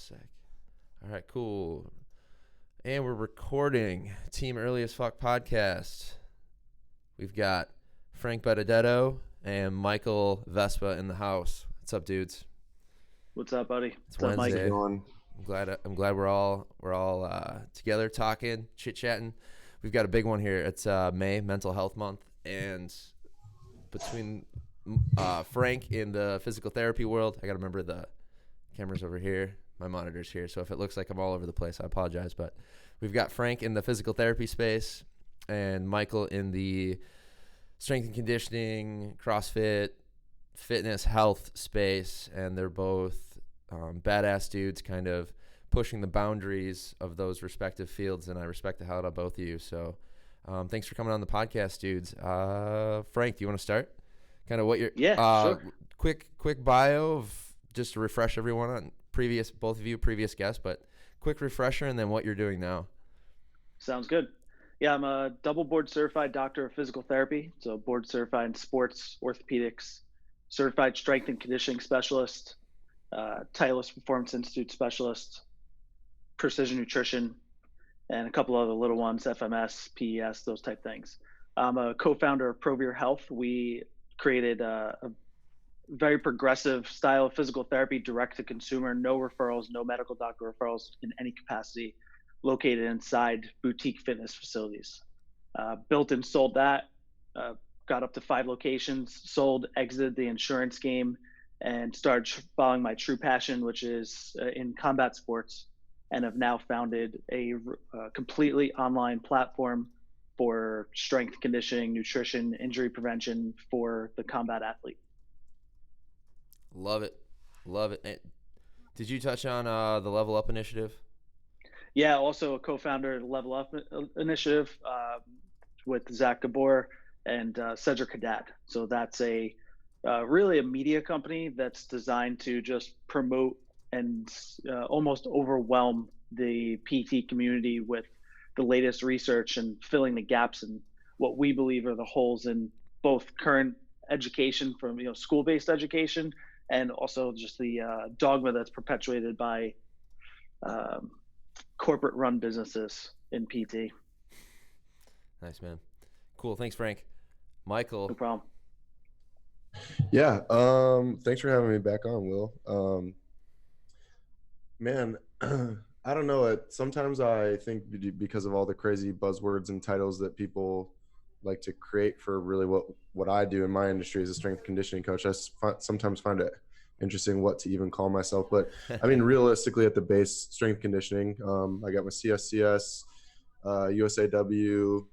sec. All right, cool. And we're recording Team Early as Fuck podcast. We've got Frank Benedetto and Michael Vespa in the house. What's up, dudes? What's up, buddy? It's What's up, Mike? Wednesday. I'm glad we're all together talking, chit-chatting. We've got a big one here. It's May, Mental Health Month, and between Frank in the physical therapy world, I got to remember the camera's over here, my monitor's here, so if it looks like I'm all over the place, I apologize. But we've got Frank in the physical therapy space and Michael in the strength and conditioning, CrossFit, fitness, health space, and they're both badass dudes kind of pushing the boundaries of those respective fields, and I respect the hell out of both of you. So thanks for coming on the podcast, dudes. Frank, do you want to start? Kind of what your sure. quick bio of just to refresh everyone on both of you previous guests, but quick refresher and then what you're doing now. Sounds good. Yeah, I'm a double board certified doctor of physical therapy. So board certified in sports, orthopedics, certified strength and conditioning specialist, Titleist Performance Institute specialist, precision nutrition, and a couple other little ones, FMS, PES, those type things. I'm a co-founder of Provere Health. We created a very progressive style of physical therapy, direct to consumer, no referrals, no medical doctor referrals in any capacity, located inside boutique fitness facilities. Built and sold that, got up to 5 locations, sold, exited the insurance game, and started following my true passion, which is in combat sports, and have now founded a completely online platform for strength conditioning, nutrition, injury prevention for the combat athlete. Love it. Did you touch on the Level Up initiative? Yeah, also a co-founder of the Level Up initiative with Zach Gabor and Cedric Haddad. So that's really a media company that's designed to just promote and almost overwhelm the PT community with the latest research and filling the gaps in what we believe are the holes in both current education from school-based education and also just the dogma that's perpetuated by corporate-run businesses in PT. Nice, man. Cool. Thanks, Frank. Michael. No problem. Yeah. Thanks for having me back on, Will. Man, I don't know. Sometimes I think because of all the crazy buzzwords and titles that people like to create for really what I do in my industry as a strength conditioning coach, I sometimes find it interesting what to even call myself. But I mean, realistically, at the base, strength conditioning. I got my CSCS, USAW.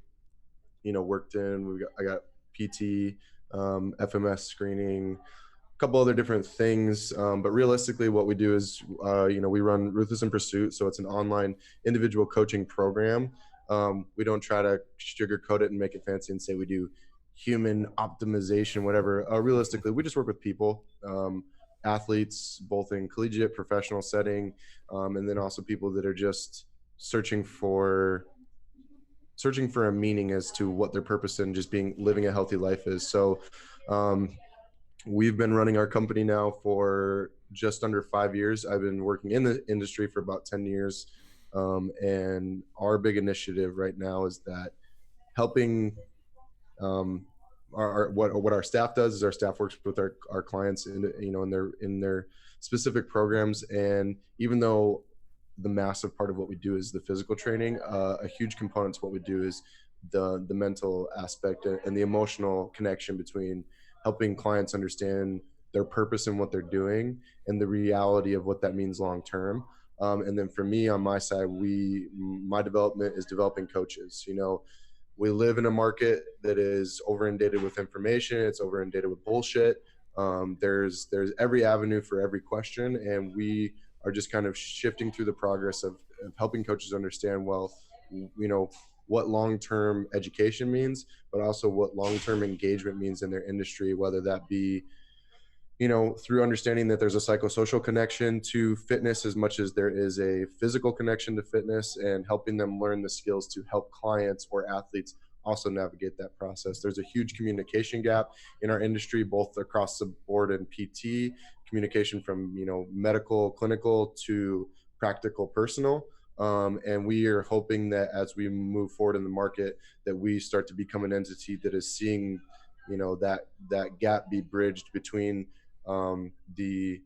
Worked in. I got PT, FMS screening, a couple other different things. But realistically, what we do is, we run Ruthless in Pursuit. So it's an online individual coaching program. We don't try to sugarcoat it and make it fancy and say we do human optimization, whatever. Realistically, we just work with people, athletes, both in collegiate, professional setting, and then also people that are just searching for a meaning as to what their purpose in just living a healthy life is. So we've been running our company now for just under 5 years. I've been working in the industry for about 10 years. And our big initiative right now is that helping what our staff does is our staff works with our clients in their specific programs. And even though the massive part of what we do is the physical training, a huge component to what we do is the mental aspect and the emotional connection between helping clients understand their purpose in what they're doing and the reality of what that means long term. And then for me on my side, my development is developing coaches. We live in a market that is over inundated with information. It's over inundated with bullshit. There's every avenue for every question, and we are just kind of shifting through the progress of helping coaches understand, what long-term education means, but also what long-term engagement means in their industry, whether that be, through understanding that there's a psychosocial connection to fitness as much as there is a physical connection to fitness, and helping them learn the skills to help clients or athletes also navigate that process. There's a huge communication gap in our industry, both across the board in PT, communication from, medical, clinical to practical, personal. And we are hoping that as we move forward in the market, that we start to become an entity that is seeing, that gap be bridged between the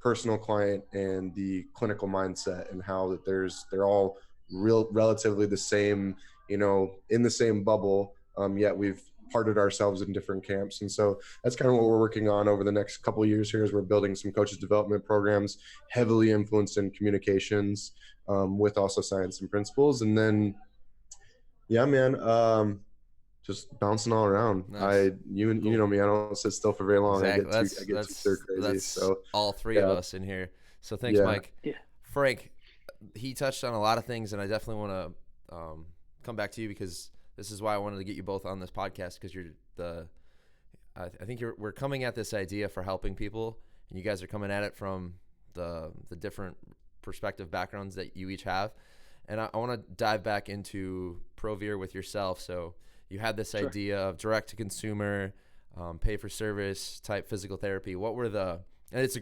personal client and the clinical mindset, and how that they're all relatively the same, in the same bubble, yet we've parted ourselves in different camps. And so that's kind of what we're working on over the next couple of years here, is we're building some coaches development programs heavily influenced in communications, with also science and principles. And then yeah, man, just bouncing all around. Nice. You know me, I don't sit still for very long. Exactly. I get too stir crazy. That's so all three of us in here. So thanks, Mike. Yeah. Frank, he touched on a lot of things, and I definitely want to come back to you, because this is why I wanted to get you both on this podcast, because I think we're coming at this idea for helping people, and you guys are coming at it from the different perspective backgrounds that you each have. And I want to dive back into ProVeer with yourself. So you had this idea of direct to consumer, pay for service type physical therapy. What were and it's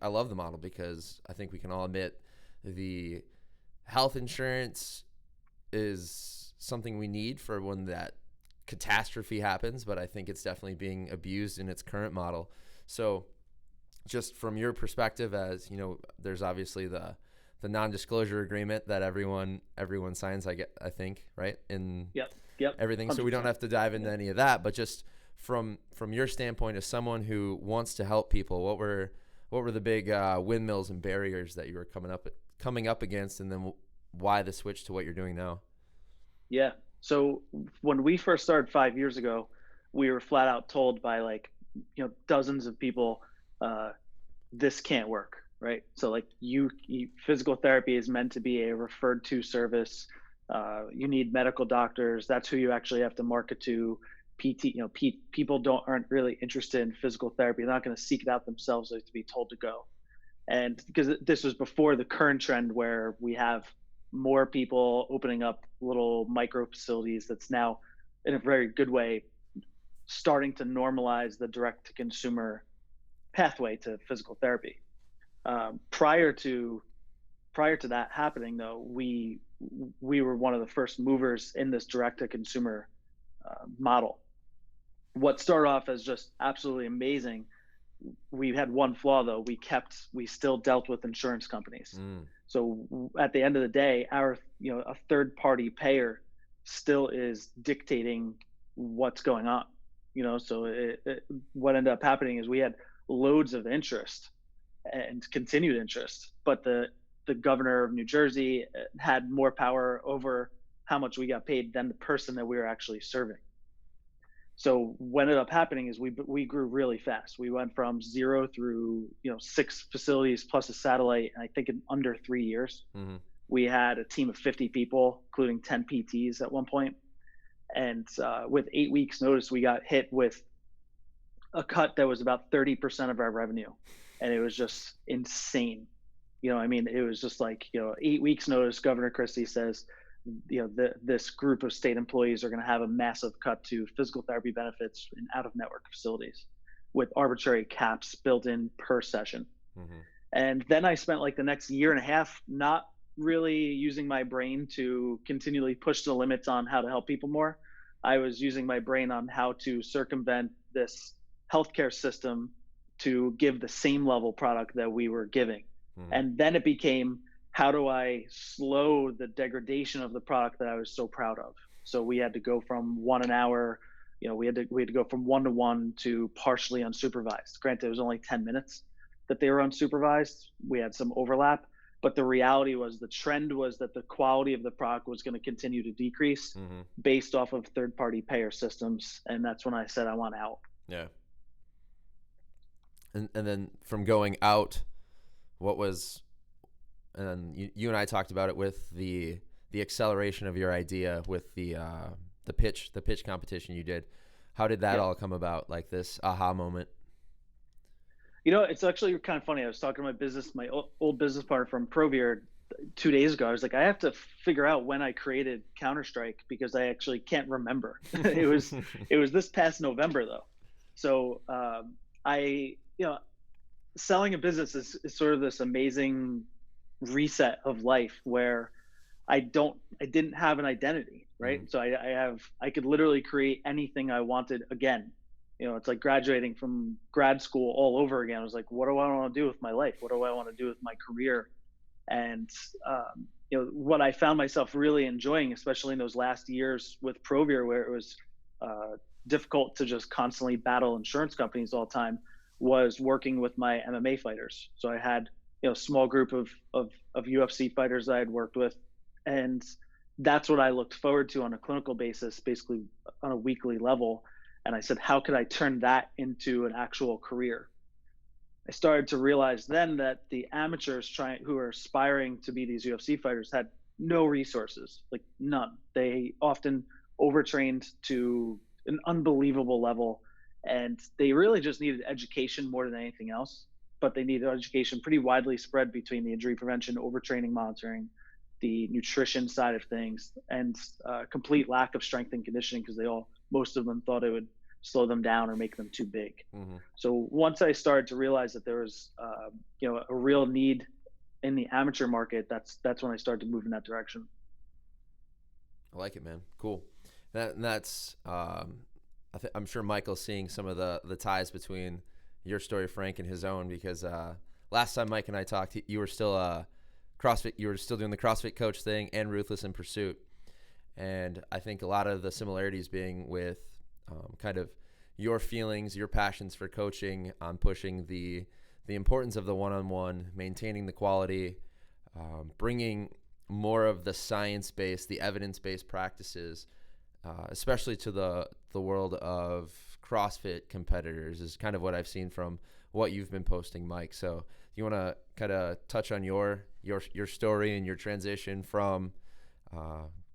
I love the model, because I think we can all admit the health insurance is something we need for when that catastrophe happens, but I think it's definitely being abused in its current model. So just from your perspective, as there's obviously the non-disclosure agreement that everyone signs, I think, right? Yep. Everything. 100%. So we don't have to dive into any of that, but just from your standpoint as someone who wants to help people, what were the big windmills and barriers that you were coming up against, and then why the switch to what you're doing now? Yeah. So when we first started 5 years ago, we were flat out told by dozens of people, this can't work. Right. So you physical therapy is meant to be a referred to service. You need medical doctors. That's who you actually have to market to. PT, people aren't really interested in physical therapy. They're not going to seek it out themselves. They have to be told to go. And because this was before the current trend where we have more people opening up little micro facilities, that's now in a very good way starting to normalize the direct to consumer pathway to physical therapy. Prior to that happening, though, we were one of the first movers in this direct to consumer model. What started off as just absolutely amazing, we had one flaw though. We still dealt with insurance companies. So at the end of the day, a third party payer still is dictating what's going on. So what ended up happening is we had loads of interest and continued interest, but the governor of New Jersey had more power over how much we got paid than the person that we were actually serving. So what ended up happening is we grew really fast. We went from 0 through 6 facilities plus a satellite, and I think in under 3 years. Mm-hmm. We had a team of 50 people, including 10 PTs at one point. And with 8 weeks notice, we got hit with a cut that was about 30% of our revenue. And it was just insane. It was just 8 weeks notice, Governor Christie says, this group of state employees are going to have a massive cut to physical therapy benefits in out-of-network facilities with arbitrary caps built in per session. Mm-hmm. And then I spent the next year and a half not really using my brain to continually push the limits on how to help people more. I was using my brain on how to circumvent this healthcare system to give the same level product that we were giving. Mm-hmm. And then it became, how do I slow the degradation of the product that I was so proud of? So we had to go from 1 an hour, we had to go from 1-to-1 to partially unsupervised. Granted, it was only 10 minutes that they were unsupervised. We had some overlap, but the reality was the trend was that the quality of the product was going to continue to decrease mm-hmm. based off of third-party payer systems. And that's when I said, I want out. Yeah. And then from going out, what was, and you and I talked about it with the acceleration of your idea with the pitch competition you did. How did that all come about, this aha moment? It's actually kind of funny. I was talking to my old business partner from ProVeer 2 days ago. I was like, I have to figure out when I created Counter-Strike because I actually can't remember. It was this past November though. So selling a business is sort of this amazing reset of life where I didn't have an identity, right? Mm, So I could literally create anything I wanted again. It's like graduating from grad school all over again. I was like, what do I want to do with my life? What do I want to do with my career? And what I found myself really enjoying, especially in those last years with Provir, where it was uh, difficult to just constantly battle insurance companies all the time, was working with my MMA fighters. So I had a small group of UFC fighters that I had worked with, and that's what I looked forward to on a clinical basis, basically on a weekly level. And I said, how could I turn that into an actual career? I started to realize then that the amateurs who are aspiring to be these UFC fighters had no resources, like none. They often overtrained to an unbelievable level, and they really just needed education more than anything else. But they needed education pretty widely spread between the injury prevention, overtraining monitoring, the nutrition side of things, and complete lack of strength and conditioning because most of them thought it would slow them down or make them too big. mm-hmm. So once I started to realize that there was, a real need in the amateur market, that's when I started to move in that direction. I like it, man. Cool. That's I'm sure Michael's seeing some of the ties between your story, Frank, and his own, because last time Mike and I talked, you were still CrossFit. You were still doing the CrossFit coach thing and Ruthless in Pursuit, and I think a lot of the similarities being with kind of your feelings, your passions for coaching, on pushing the importance of the one-on-one, maintaining the quality, bringing more of the science-based, the evidence-based practices, especially to the world of CrossFit competitors, is kind of what I've seen from what you've been posting, Mike. So you want to kind of touch on your story and your transition from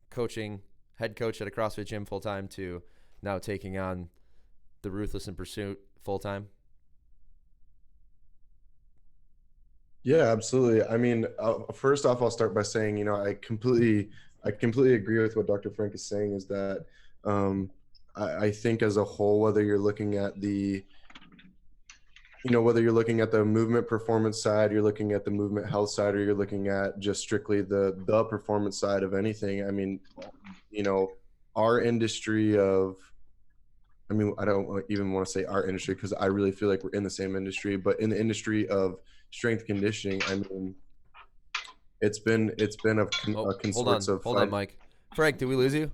coaching, head coach at a CrossFit gym full-time, to now taking on the Ruthless in Pursuit full-time? Yeah, absolutely. I mean, first off, I'll start by saying, I completely agree with what Dr. Frank is saying. Is that I think as a whole, whether you're looking at the movement performance side, you're looking at the movement health side, or you're looking at just strictly the performance side of anything. I mean, our industry of, I don't even want to say our industry, because I really feel like we're in the same industry, but in the industry of strength conditioning, I mean, it's been a consorts of hold on, Mike. Frank, did we lose you?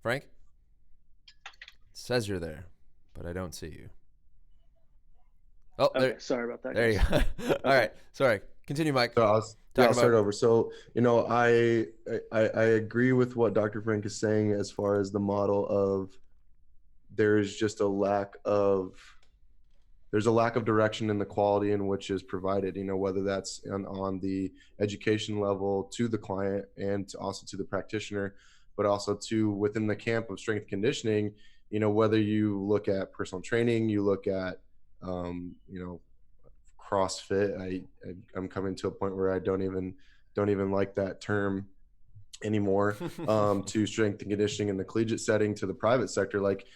Frank? It says you're there, but I don't see you. Oh, okay, there. Sorry about that. There guys. you go. All right. Sorry. Continue, Mike. So I'll start over. So, I agree with what Dr. Frank is saying as far as the model of there's just a lack of direction in the quality in which is provided, whether that's on the education level to the client and also to the practitioner, but also to within the camp of strength conditioning, whether you look at personal training, you look at, CrossFit. I'm coming to a point where I don't even like that term anymore, to strength and conditioning in the collegiate setting, to the private sector. Like,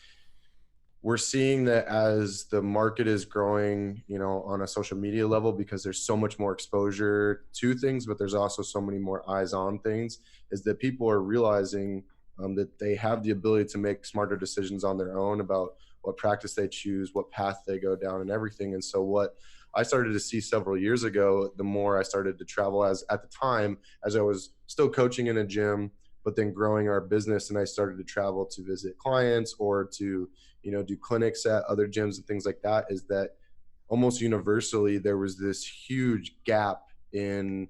we're seeing that as the market is growing, on a social media level, because there's so much more exposure to things, but there's also so many more eyes on things, is that people are realizing that they have the ability to make smarter decisions on their own about what practice they choose, what path they go down, and everything. And so what I started to see several years ago, the more I started to travel, as at the time, as I was still coaching in a gym, but then growing our business, and I started to travel to visit clients or to, do clinics at other gyms and things like that, is that almost universally there was this huge gap in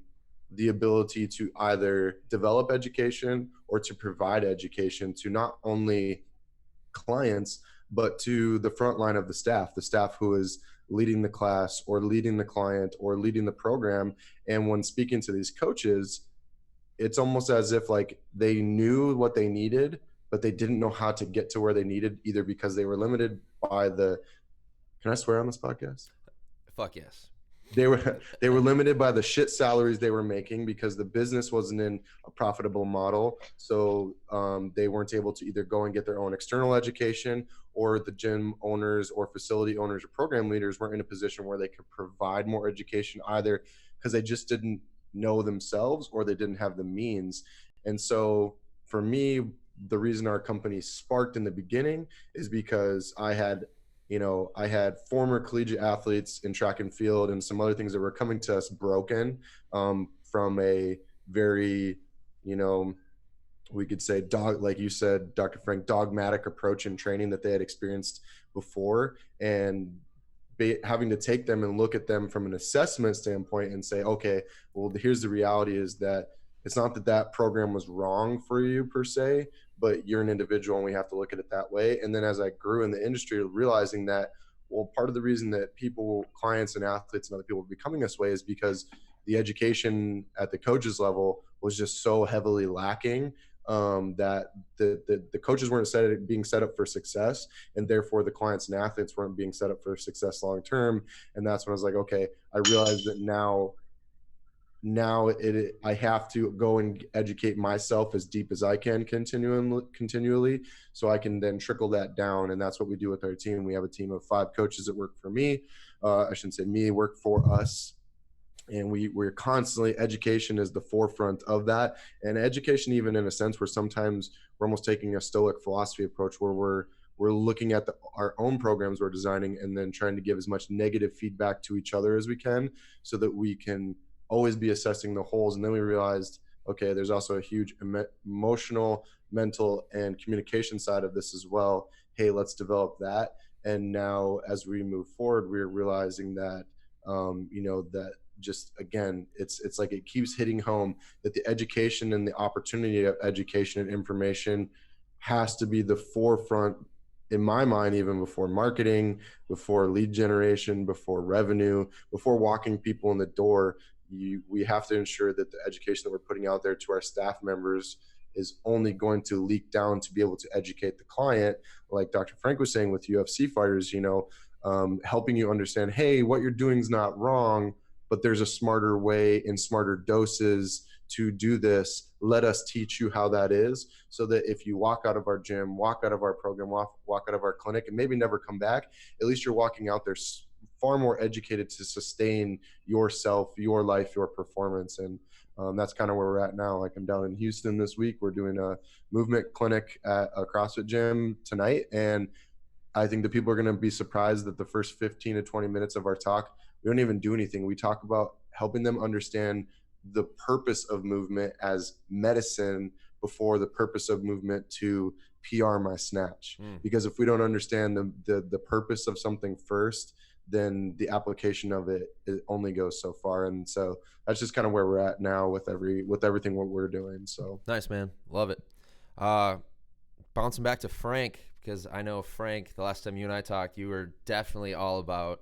the ability to either develop education or to provide education to not only clients, but to the front line of the staff who is leading the class or leading the client or leading the program. And when speaking to these coaches, it's almost as if like they knew what they needed, but they didn't know how to get to where they needed, either because they were limited by the, can I swear on this podcast? Fuck yes. They were limited by the shit salaries they were making because the business wasn't in a profitable model. So they weren't able to either go and get their own external education, or the gym owners or facility owners or program leaders weren't in a position where they could provide more education, either because they just didn't know themselves or they didn't have the means. And so for me, the reason our company sparked in the beginning is because I had former collegiate athletes in track and field and some other things that were coming to us broken, from a very, we could say like you said, Dr. Frank, dogmatic approach in training that they had experienced before, and having to take them and look at them from an assessment standpoint and say, okay, well, here's the reality is that it's not that that program was wrong for you per se, but you're an individual and we have to look at it that way. And then as I grew in the industry, realizing that, well, part of the reason that people, clients and athletes and other people were becoming this way is because the education at the coaches level was just so heavily lacking, that the coaches weren't being set up for success, and therefore the clients and athletes weren't being set up for success long term. And that's when I was like, okay, I realized that I have to go and educate myself as deep as I can continually, so I can then trickle that down. And that's what we do with our team. We have a team of 5 coaches that work for me. I shouldn't say me, work for us. And we're constantly, education is the forefront of that. And education, even in a sense where sometimes we're almost taking a stoic philosophy approach, where we're looking at our own programs we're designing and then trying to give as much negative feedback to each other as we can, so that we can always be assessing the holes. And then we realized, okay, there's also a huge emotional, mental, and communication side of this as well. Hey, let's develop that. And now as we move forward, we're realizing that, that just, again, it's like it keeps hitting home that the education and the opportunity of education and information has to be the forefront in my mind, even before marketing, before lead generation, before revenue, before walking people in the door. We have to ensure that the education that we're putting out there to our staff members is only going to leak down to be able to educate the client, like Dr. Frank was saying with UFC fighters, helping you understand, hey, what you're doing is not wrong, but there's a smarter way in smarter doses to do this. Let us teach you how that is, so that if you walk out of our gym, walk out of our program, walk out of our clinic, and maybe never come back, at least you're walking out there far more educated to sustain yourself, your life, your performance. And that's kind of where we're at now. Like, I'm down in Houston this week. We're doing a movement clinic at a CrossFit gym tonight. And I think the people are going to be surprised that the first 15 to 20 minutes of our talk, we don't even do anything. We talk about helping them understand the purpose of movement as medicine before the purpose of movement to PR my snatch. Because if we don't understand the purpose of something first, then the application of it only goes so far. And so that's just kind of where we're at now with everything what we're doing. So nice, man. Love it. Bouncing back to Frank, because I know, Frank, the last time you and I talked, you were definitely all about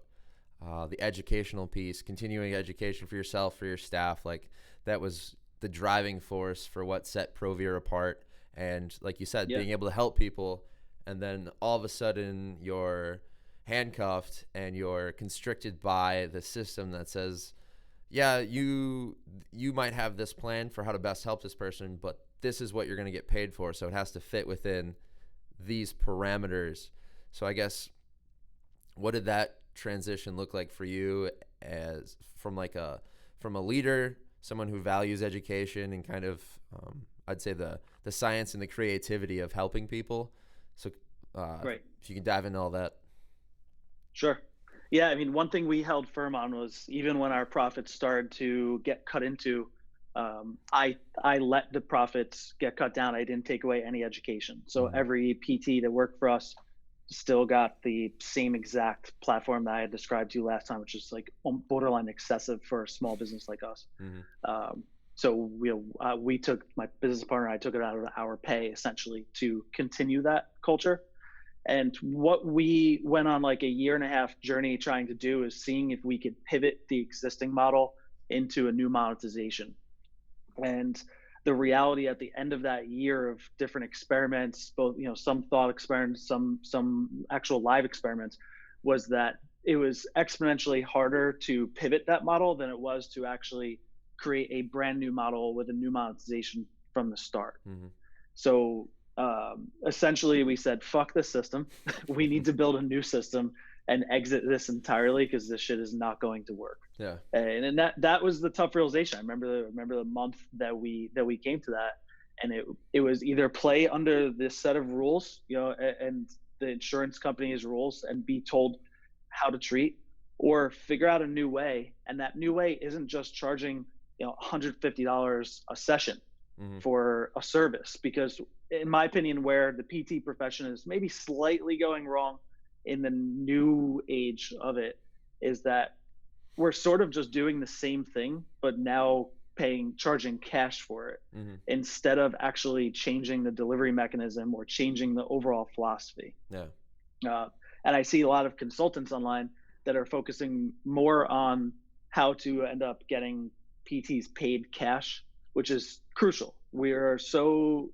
the educational piece, continuing education for yourself, for your staff. Like, that was the driving force for what set ProVeer apart. And like you said, being able to help people, and then all of a sudden you're handcuffed and you're constricted by the system that says, yeah, you might have this plan for how to best help this person, but this is what you're going to get paid for, so it has to fit within these parameters. So I guess, what did that transition look like for you, as from a leader, someone who values education and kind of I'd say the science and the creativity of helping people? So right. If you can dive into all that. Sure. Yeah, I mean, one thing we held firm on was, even when our profits started to get cut into, I let the profits get cut down. I didn't take away any education. So every PT that worked for us still got the same exact platform that I had described to you last time, which is like borderline excessive for a small business like us. So we took, my business partner and I took it out of our pay essentially to continue that culture. And what we went on like a 1.5 year journey trying to do is seeing if we could pivot the existing model into a new monetization. And the reality at the end of that year of different experiments, both, some thought experiments, some actual live experiments, was that it was exponentially harder to pivot that model than it was to actually create a brand new model with a new monetization from the start. Mm-hmm. So essentially, we said, "Fuck the system. We need to build a new system and exit this entirely because this shit is not going to work." Yeah. And that was the tough realization. I remember the month that we came to that, and it was either play under this set of rules, and the insurance company's rules, and be told how to treat, or figure out a new way. And that new way isn't just charging $150 a session Mm-hmm. for a service, because in my opinion, where the PT profession is maybe slightly going wrong in the new age of it, is that we're sort of just doing the same thing, but now charging cash for it, Mm-hmm. instead of actually changing the delivery mechanism or changing the overall philosophy. Yeah. And I see a lot of consultants online that are focusing more on how to end up getting PTs paid cash, which is crucial. We are so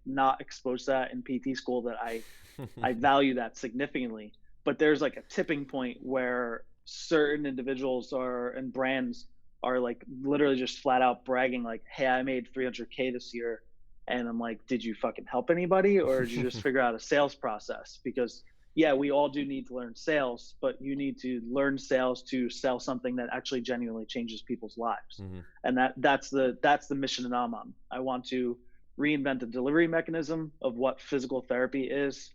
not exposed to that in PT school that I value that significantly. But there's a tipping point where certain individuals and brands are literally just flat out bragging "Hey, I made 300K this year," and I'm like, "Did you fucking help anybody, or did you just figure out a sales process?" Because yeah, we all do need to learn sales, but you need to learn sales to sell something that actually genuinely changes people's lives. Mm-hmm. And that's the mission that I'm on. I want to reinvent the delivery mechanism of what physical therapy is.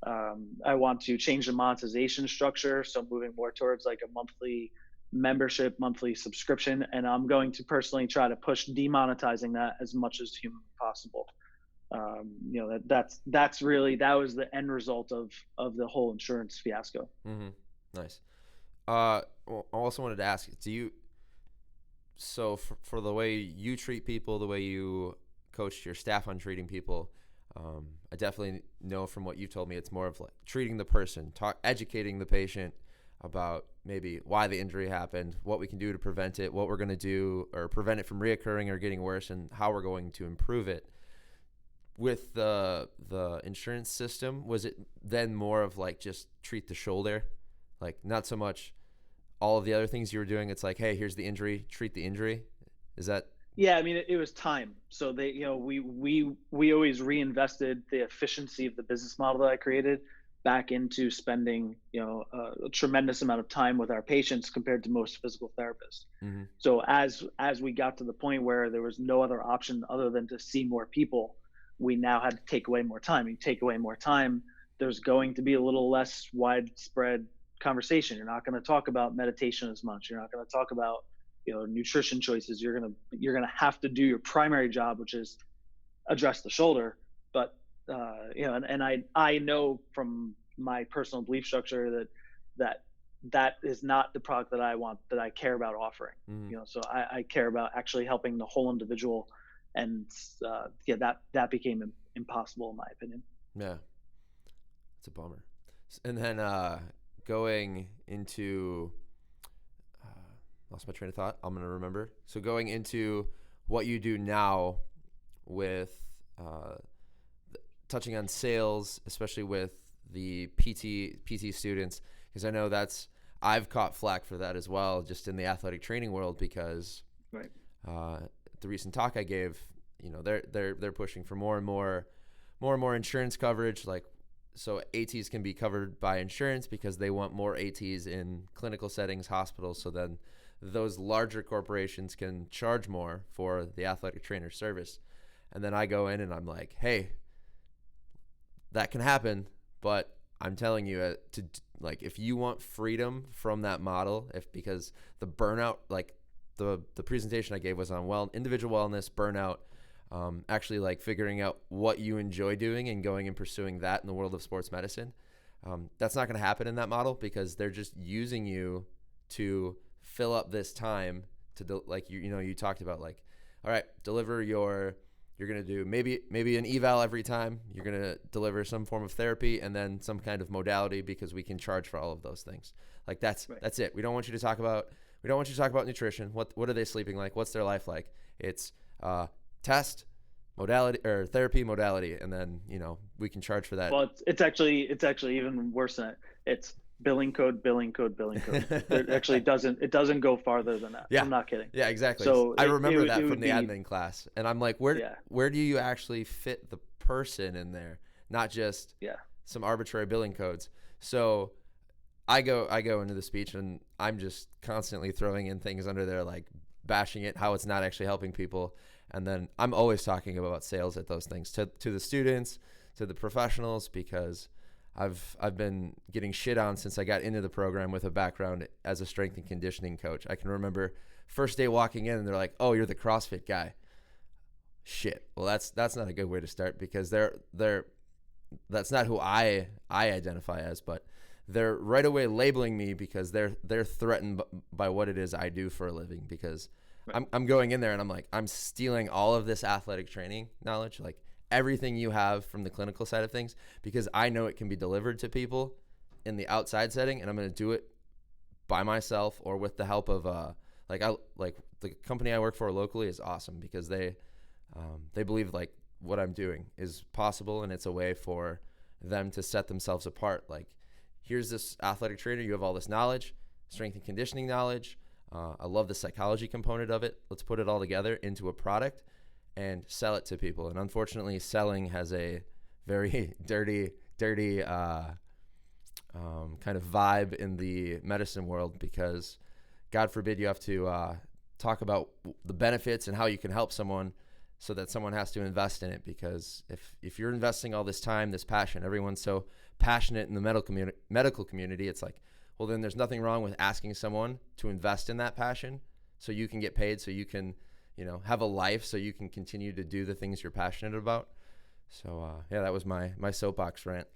I want to change the monetization structure, so moving more towards a monthly membership, monthly subscription, and I'm going to personally try to push demonetizing that as much as humanly possible. That was the end result of the whole insurance fiasco. Mm-hmm. Nice. I also wanted to ask, for the way you treat people, the way you coach your staff on treating people, I definitely know from what you told me, it's more of treating the person, educating the patient about maybe why the injury happened, what we can do to prevent it, what we're going to do or prevent it from reoccurring or getting worse, and how we're going to improve it. With the insurance system, was it then more of just treat the shoulder, not so much all of the other things you were doing? It's hey, here's the injury, treat the injury. Is that? Yeah, I mean, it was time. So we always reinvested the efficiency of the business model that I created back into spending a tremendous amount of time with our patients compared to most physical therapists. Mm-hmm. So as we got to the point where there was no other option other than to see more people, we now had to take away more time. You take away more time, there's going to be a little less widespread conversation. You're not going to talk about meditation as much. You're not going to talk about nutrition choices. You're gonna have to do your primary job, which is address the shoulder. But and I know from my personal belief structure that is not the product that I care about offering. Mm-hmm. So I care about actually helping the whole individual, and that became impossible in my opinion. Yeah, it's a bummer. And then going into lost my train of thought. I'm going to remember. So going into what you do now with touching on sales, especially with the PT students, because I know I've caught flack for that as well, just in the athletic training world, because right. The recent talk I gave, they're pushing for more and more insurance coverage, so ATs can be covered by insurance because they want more ATs in clinical settings, hospitals, so then those larger corporations can charge more for the athletic trainer service. And then I go in and I'm like, hey, that can happen, but I'm telling you if you want freedom from that model, because the burnout, the presentation I gave was on individual wellness, burnout, actually figuring out what you enjoy doing and going and pursuing that in the world of sports medicine. That's not going to happen in that model, because they're just using you to fill up this time to you talked about, all right, you're going to do maybe an eval every time. You're going to deliver some form of therapy and then some kind of modality, because we can charge for all of those things. That's it. We don't want you to talk about nutrition. What are they sleeping like? What's their life like? It's test, modality, or therapy, modality, and then we can charge for that. Well, it's actually even worse than that. It's billing code, billing code, billing code. It actually doesn't go farther than that. Yeah. I'm not kidding. Yeah, exactly. So I remember that it from would the be, admin class, and I'm like, yeah, where do you actually fit the person in there, not just yeah, some arbitrary billing codes? So I go into the speech, and I'm just constantly throwing in things under there, like bashing it, how it's not actually helping people. And then I'm always talking about sales at those things to the students, to the professionals, because I've been getting shit on since I got into the program with a background as a strength and conditioning coach. I can remember first day walking in, and they're like, "Oh, you're the CrossFit guy." Shit. Well, that's not a good way to start, because they're that's not who I identify as, but they're right away labeling me because they're threatened by what it is I do for a living, because right. I'm going in there and I'm like, I'm stealing all of this athletic training knowledge, like everything you have from the clinical side of things, because I know it can be delivered to people in the outside setting, and I'm going to do it by myself or with the help of like the company I work for locally is awesome, because they believe like what I'm doing is possible, and it's a way for them to set themselves apart. Like, here's this athletic trainer, you have all this knowledge, strength and conditioning knowledge. I love the psychology component of it. Let's put it all together into a product and sell it to people. And unfortunately, selling has a very dirty kind of vibe in the medicine world, because God forbid you have to talk about the benefits and how you can help someone, so that someone has to invest in it. Because if you're investing all this time, this passion, everyone's so passionate in the medical community, it's like, well, then there's nothing wrong with asking someone to invest in that passion so you can get paid, so you can, have a life, so you can continue to do the things you're passionate about. So yeah, that was my soapbox rant.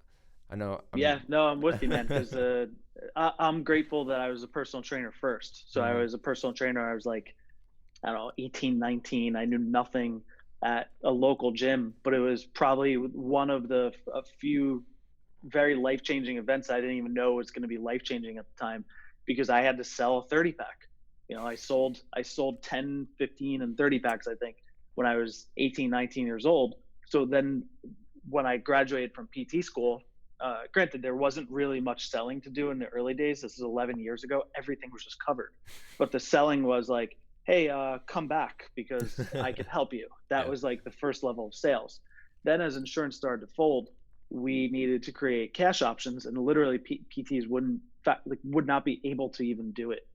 I know. Yeah, no, I'm with you, man, because I'm grateful that I was a personal trainer first. So I was a personal trainer. I was like, I don't know, 18, 19. I knew nothing at a local gym, but it was probably one of a few very life-changing events I didn't even know was going to be life-changing at the time, because I had to sell a 30 pack. I sold 10, 15 and 30 packs, I think, when I was 18, 19 years old. So then when I graduated from PT school, granted, there wasn't really much selling to do in the early days. This is 11 years ago. Everything was just covered. But the selling was like, hey, come back because I could help you. That was like the first level of sales. Then as insurance started to fold, we needed to create cash options, and literally PTs would not be able to even do it.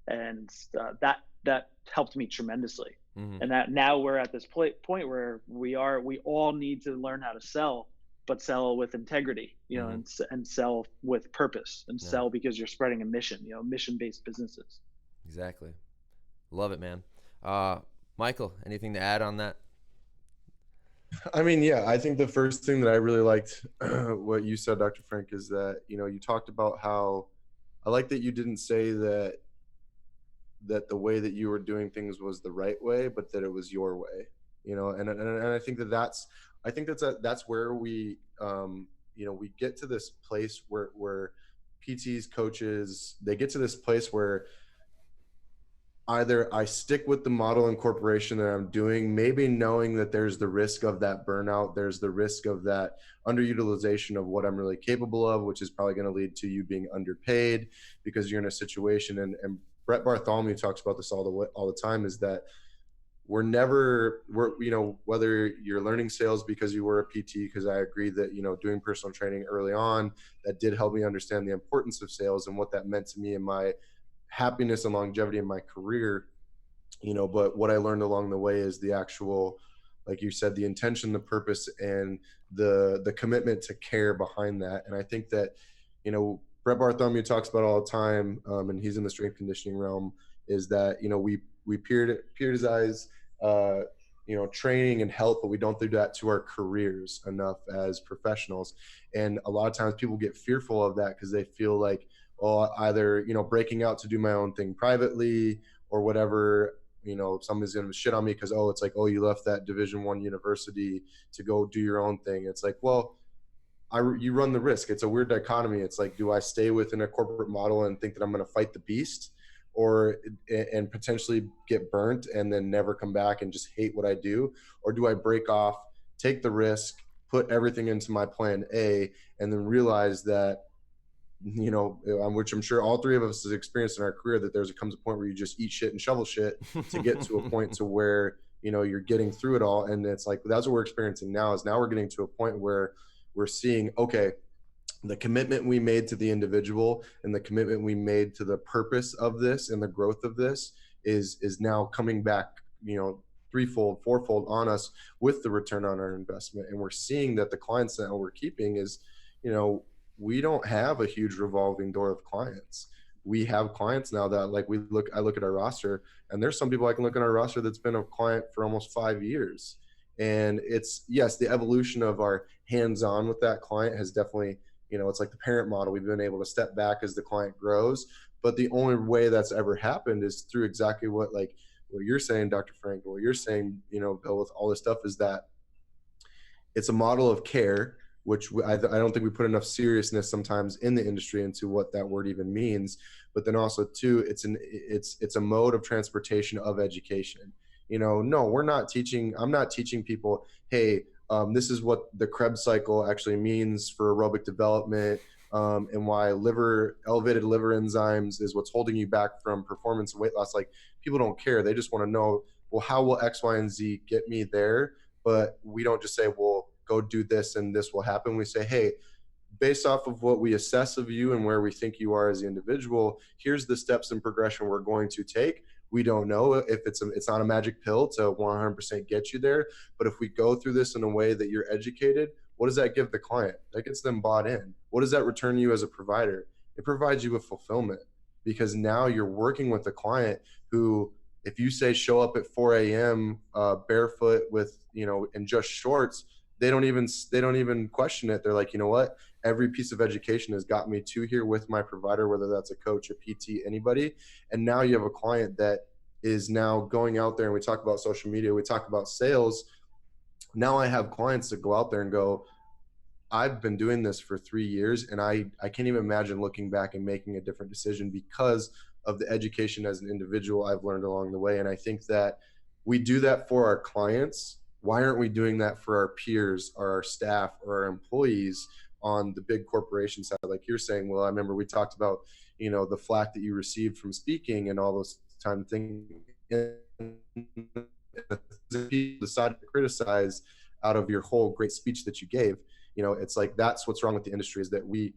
And that helped me tremendously. Mm-hmm. And that now we're at this point where we all need to learn how to sell, but sell with integrity, and sell with purpose, and sell because you're spreading a mission, mission-based businesses. Exactly. Love it, man. Michael, anything to add on that? I mean, yeah, I think the first thing that I really liked what you said, Dr. Frank, is that, you talked about how I like that you didn't say that the way that you were doing things was the right way, but that it was your way, and I think that's where we, we get to this place where PTs, coaches, they get to this place where either I stick with the model and corporation that I'm doing, maybe knowing that there's the risk of that burnout, there's the risk of that underutilization of what I'm really capable of, which is probably going to lead to you being underpaid because you're in a situation. And Brett Bartholomew talks about this all the time, is that we're whether you're learning sales because you were a PT, because I agree that, doing personal training early on, that did help me understand the importance of sales and what that meant to me and my happiness and longevity in my career, but what I learned along the way is the actual, like you said, the intention, the purpose, and the commitment to care behind that. And I think that, Brett Bartholomew talks about all the time, and he's in the strength conditioning realm, is that, we periodize, training and health, but we don't do that to our careers enough as professionals. And a lot of times people get fearful of that because they feel like, either, breaking out to do my own thing privately or whatever, somebody's going to shit on me because, it's like, you left that Division I university to go do your own thing. It's like, well, you run the risk. It's a weird dichotomy. It's like, do I stay within a corporate model and think that I'm going to fight the beast, and potentially get burnt and then never come back and just hate what I do? Or do I break off, take the risk, put everything into my plan A, and then realize that which I'm sure all three of us has experienced in our career, that comes a point where you just eat shit and shovel shit to get to a point to where, you're getting through it all. And it's like, that's what we're experiencing now, is now we're getting to a point where we're seeing, okay, the commitment we made to the individual and the commitment we made to the purpose of this and the growth of this is now coming back, threefold, fourfold on us with the return on our investment. And we're seeing that the clients that we're keeping is, we don't have a huge revolving door of clients. We have clients now that, like, I look at our roster, and there's some people I can look at our roster that's been a client for almost 5 years. And it's, yes, the evolution of our hands-on with that client has definitely, it's like the parent model. We've been able to step back as the client grows, but the only way that's ever happened is through exactly what you're saying, Dr. Frank, what you're saying, Bill, with all this stuff, is that it's a model of care, which I don't think we put enough seriousness sometimes in the industry into what that word even means. But then also too, it's a mode of transportation of education. No, we're not teaching. I'm not teaching people, hey, this is what the Krebs cycle actually means for aerobic development, and why elevated liver enzymes is what's holding you back from performance and weight loss. Like, people don't care. They just want to know, well, how will X, Y, and Z get me there? But we don't just say, well, go do this and this will happen. We say, hey, based off of what we assess of you and where we think you are as an individual, here's the steps and progression we're going to take. We don't know if it's not a magic pill to 100% get you there, but if we go through this in a way that you're educated, what does that give the client? That gets them bought in. What does that return you as a provider? It provides you with fulfillment, because now you're working with a client who, if you say show up at 4 a.m. Barefoot with, in just shorts, they don't even question it. They're like, you know what? Every piece of education has got me to here with my provider, whether that's a coach, a PT, anybody. And now you have a client that is now going out there, and we talk about social media, we talk about sales. Now I have clients that go out there and go, I've been doing this for 3 years, and I can't even imagine looking back and making a different decision because of the education as an individual I've learned along the way. And I think that we do that for our clients. Why aren't we doing that for our peers or our staff or our employees on the big corporation side? Like you're saying, well, I remember we talked about, the flack that you received from speaking and all those time things. People decide to criticize out of your whole great speech that you gave. It's like, that's what's wrong with the industry, is that we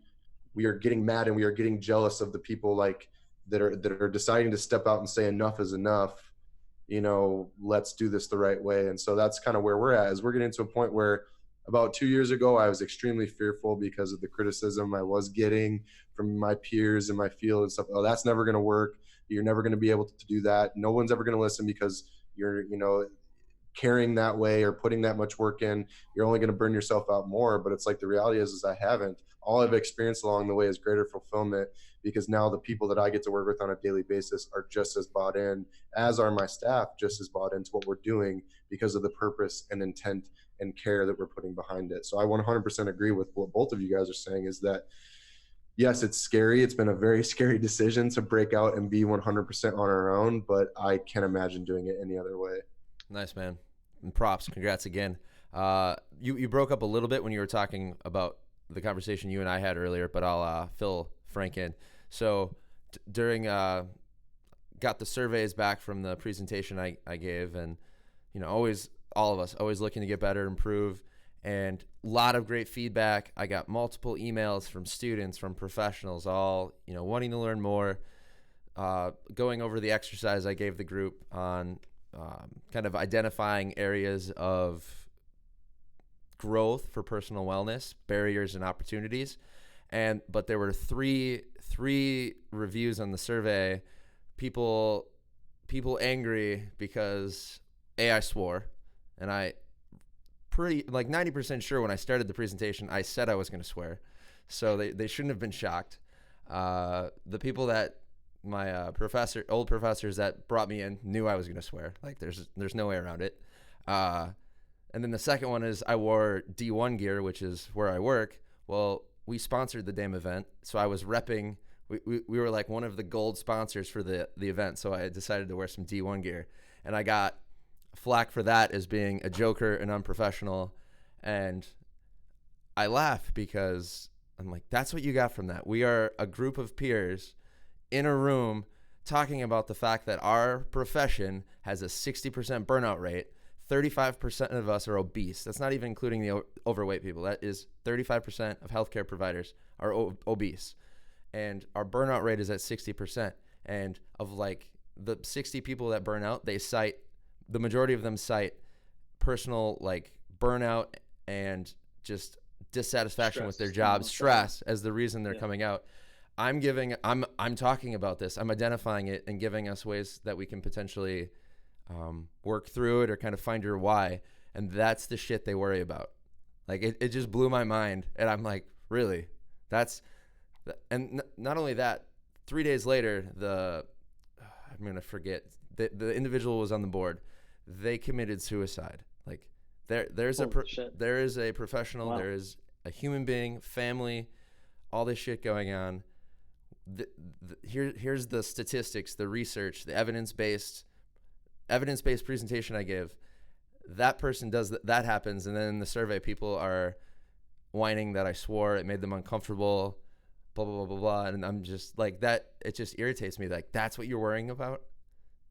are getting mad and we are getting jealous of the people like that are deciding to step out and say enough is enough. Let's do this the right way. And so that's kind of where we're at, is we're getting to a point where about 2 years ago, I was extremely fearful because of the criticism I was getting from my peers in my field and stuff. Oh, that's never going to work. You're never going to be able to do that. No one's ever going to listen because you're, carrying that way or putting that much work in. You're only going to burn yourself out more. But it's like, the reality is I haven't. All I've experienced along the way is greater fulfillment, because now the people that I get to work with on a daily basis are just as bought in, as are my staff, just as bought into what we're doing because of the purpose and intent and care that we're putting behind it. So I 100% agree with what both of you guys are saying, is that, yes, it's scary. It's been a very scary decision to break out and be 100% on our own, but I can't imagine doing it any other way. Nice, man. And props. Congrats again. You broke up a little bit when you were talking about the conversation you and I had earlier, but I'll fill Frank in. So during got the surveys back from the presentation I gave, and always, all of us always looking to get better, improve, and a lot of great feedback. I got multiple emails from students, from professionals, all wanting to learn more, going over the exercise I gave the group on kind of identifying areas of growth for personal wellness, barriers and opportunities. But there were three reviews on the survey. People angry because I swore, and I pretty like 90% sure when I started the presentation I said I was going to swear, so they shouldn't have been shocked. The people that my old professors that brought me in knew I was going to swear. Like, there's no way around it. And then the second one is I wore D1 gear, which is where I work. Well, we sponsored the damn event, so I was repping. We were like one of the gold sponsors for the event, so I decided to wear some D1 gear, and I got flack for that as being a joker and unprofessional. And I laugh because I'm like, that's what you got from that. We are a group of peers in a room talking about the fact that our profession has a 60% burnout rate. 35% of us are obese. That's not even including the overweight people. That is 35% of healthcare providers are obese. And our burnout rate is at 60%. And of like the 60 people that burn out, the majority of them cite personal like burnout and just dissatisfaction with their jobs, stress as the reason they're coming out. I'm talking about this. I'm identifying it and giving us ways that we can potentially work through it or kind of find your why. And that's the shit they worry about. Like it just blew my mind. And I'm like, really? And not only that, 3 days later, I'm going to forget, the individual was on the board. They committed suicide. Like there is a professional, wow. There is a human being, family, all this shit going on. Here's the statistics, the research, the evidence-based presentation I give. That person does that happens, and then in the survey, people are whining that I swore, it made them uncomfortable, blah blah blah blah blah. And I'm just like that. It just irritates me. Like that's what you're worrying about.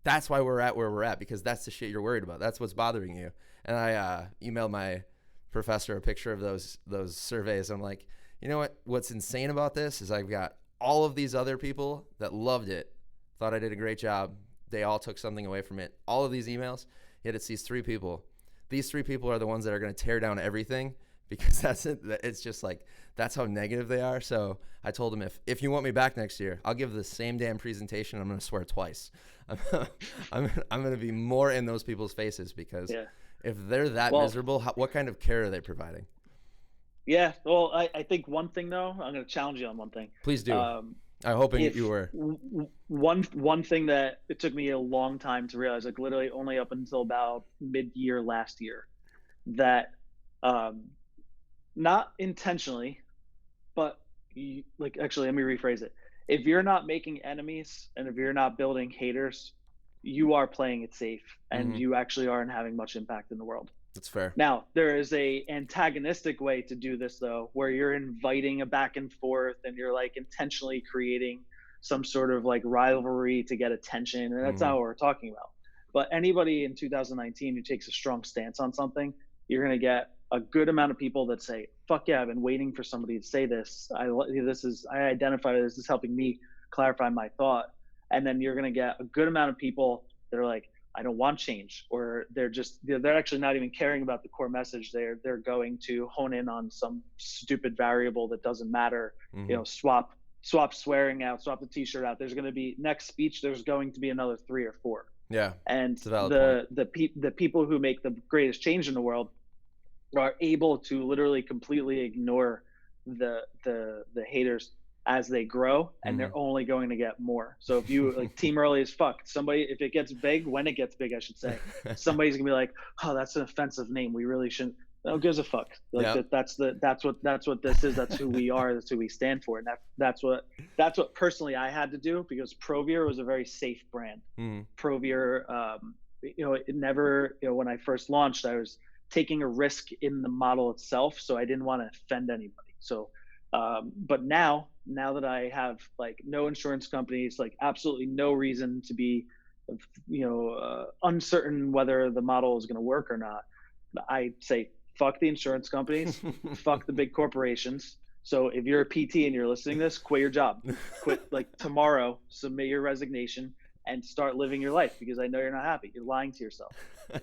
That's why we're at where we're at, because that's the shit you're worried about. That's what's bothering you. And I emailed my professor a picture of those surveys. I'm like, you know what's insane about this is I've got all of these other people that loved it, thought I did a great job. They all took something away from it. All of these emails, yet it's these 3 people. These 3 people are the ones that are going to tear down everything, because that's it. It's just like, that's how negative they are. So I told them, if you want me back next year, I'll give the same damn presentation. I'm going to swear twice. I'm going to be more in those people's faces, because if they're that miserable, what kind of care are they providing? Yeah. Well, I think one thing though, I'm going to challenge you on one thing. Please do. I'm hoping you were. One thing that it took me a long time to realize, like literally only up until about mid-year last year, that not intentionally, but actually, let me rephrase it. If you're not making enemies and if you're not building haters, you are playing it safe, and you actually aren't having much impact in the world. That's fair. Now, there is a antagonistic way to do this though, where you're inviting a back and forth and you're like intentionally creating some sort of like rivalry to get attention. And that's not what we're talking about. But anybody in 2019 who takes a strong stance on something, you're going to get a good amount of people that say, fuck yeah, I've been waiting for somebody to say this. I identify this is helping me clarify my thought. And then you're going to get a good amount of people that are like, I don't want change, or they're actually not even caring about the core message. They're going to hone in on some stupid variable that doesn't matter. You know, swap swearing out, swap the t-shirt out. There's going to be next speech. There's going to be another 3 or 4. Yeah. And the people who make the greatest change in the world are able to literally completely ignore the haters as they grow, and they're only going to get more. So if you like team early as fuck, somebody, if it gets big, when it gets big, I should say, somebody's gonna be like, oh, that's an offensive name. We really shouldn't. Who gives a fuck? Like that's what this is. That's who we are. That's who we stand for. And that's what personally I had to do, because Provier was a very safe brand. Provier, it never, when I first launched, I was taking a risk in the model itself, so I didn't want to offend anybody. So, but now that I have like no insurance companies, like absolutely no reason to be, uncertain whether the model is going to work or not, I say, fuck the insurance companies, fuck the big corporations. So if you're a PT and you're listening to this, quit your job, quit like tomorrow, submit your resignation and start living your life, because I know you're not happy. You're lying to yourself,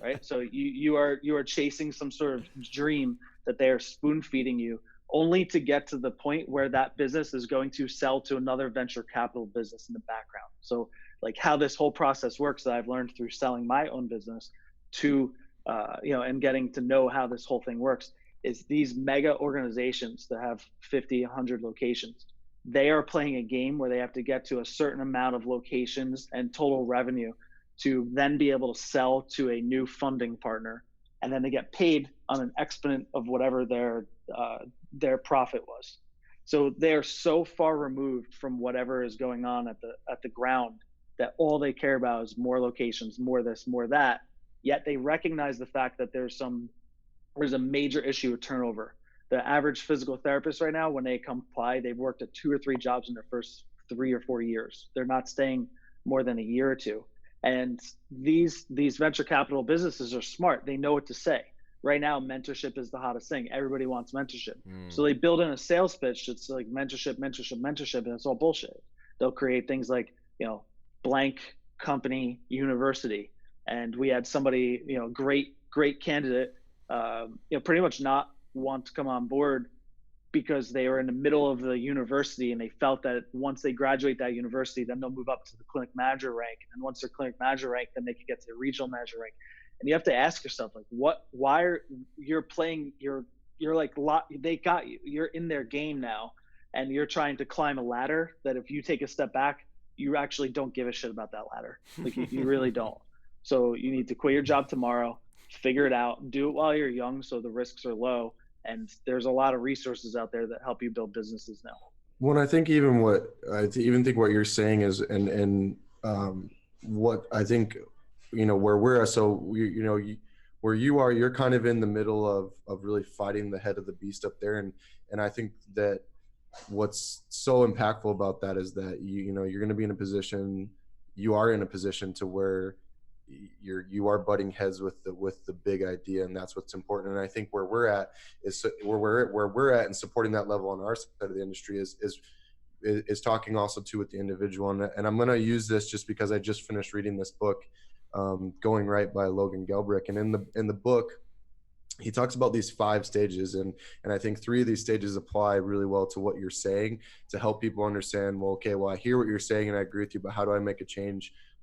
right? So you are chasing some sort of dream that they are spoon feeding you, only to get to the point where that business is going to sell to another venture capital business in the background. So like how this whole process works that I've learned through selling my own business to, and getting to know how this whole thing works, is these mega organizations that have 50, 100 locations, they are playing a game where they have to get to a certain amount of locations and total revenue to then be able to sell to a new funding partner. And then they get paid on an exponent of whatever their profit was. So they're so far removed from whatever is going on at the ground that all they care about is more locations, more this, more that. Yet they recognize the fact that there's a major issue of turnover, the average physical therapist right now, when they come apply, they've worked at 2 or 3 jobs in their first 3 or 4 years. They're not staying more than a year or two. And these venture capital businesses are smart. They know what to say. Right now, mentorship is the hottest thing. Everybody wants mentorship. So they build in a sales pitch that's like mentorship, mentorship, mentorship, and it's all bullshit. They'll create things like, blank company university. And we had somebody, great candidate, pretty much not want to come on board because they were in the middle of the university and they felt that once they graduate that university, then they'll move up to the clinic manager rank. And once they're clinic manager rank, then they can get to the regional manager rank. And you have to ask yourself, like, why are you're playing, you're like, they got you, you're in their game now. And you're trying to climb a ladder that if you take a step back, you actually don't give a shit about that ladder. Like you really don't. So you need to quit your job tomorrow, figure it out, do it while you're young so the risks are low. And there's a lot of resources out there that help you build businesses now. Well, I think what you're saying is, and what I think, where we're at, so where you are, you're kind of in the middle of really fighting the head of the beast up there. And I think that what's so impactful about that is that you're going to be you are in a position to where you are butting heads with the big idea, and that's what's important. And I think where we're at is where we're at and supporting that level on our side of the industry is talking also too with the individual. And I'm going to use this just because I just finished reading this book, Going Right by Logan Gelbrick, and in the book he talks about these 5 stages, and I think 3 of these stages apply really well to what you're saying to help people understand, I hear what you're saying and I agree with you, but how do I make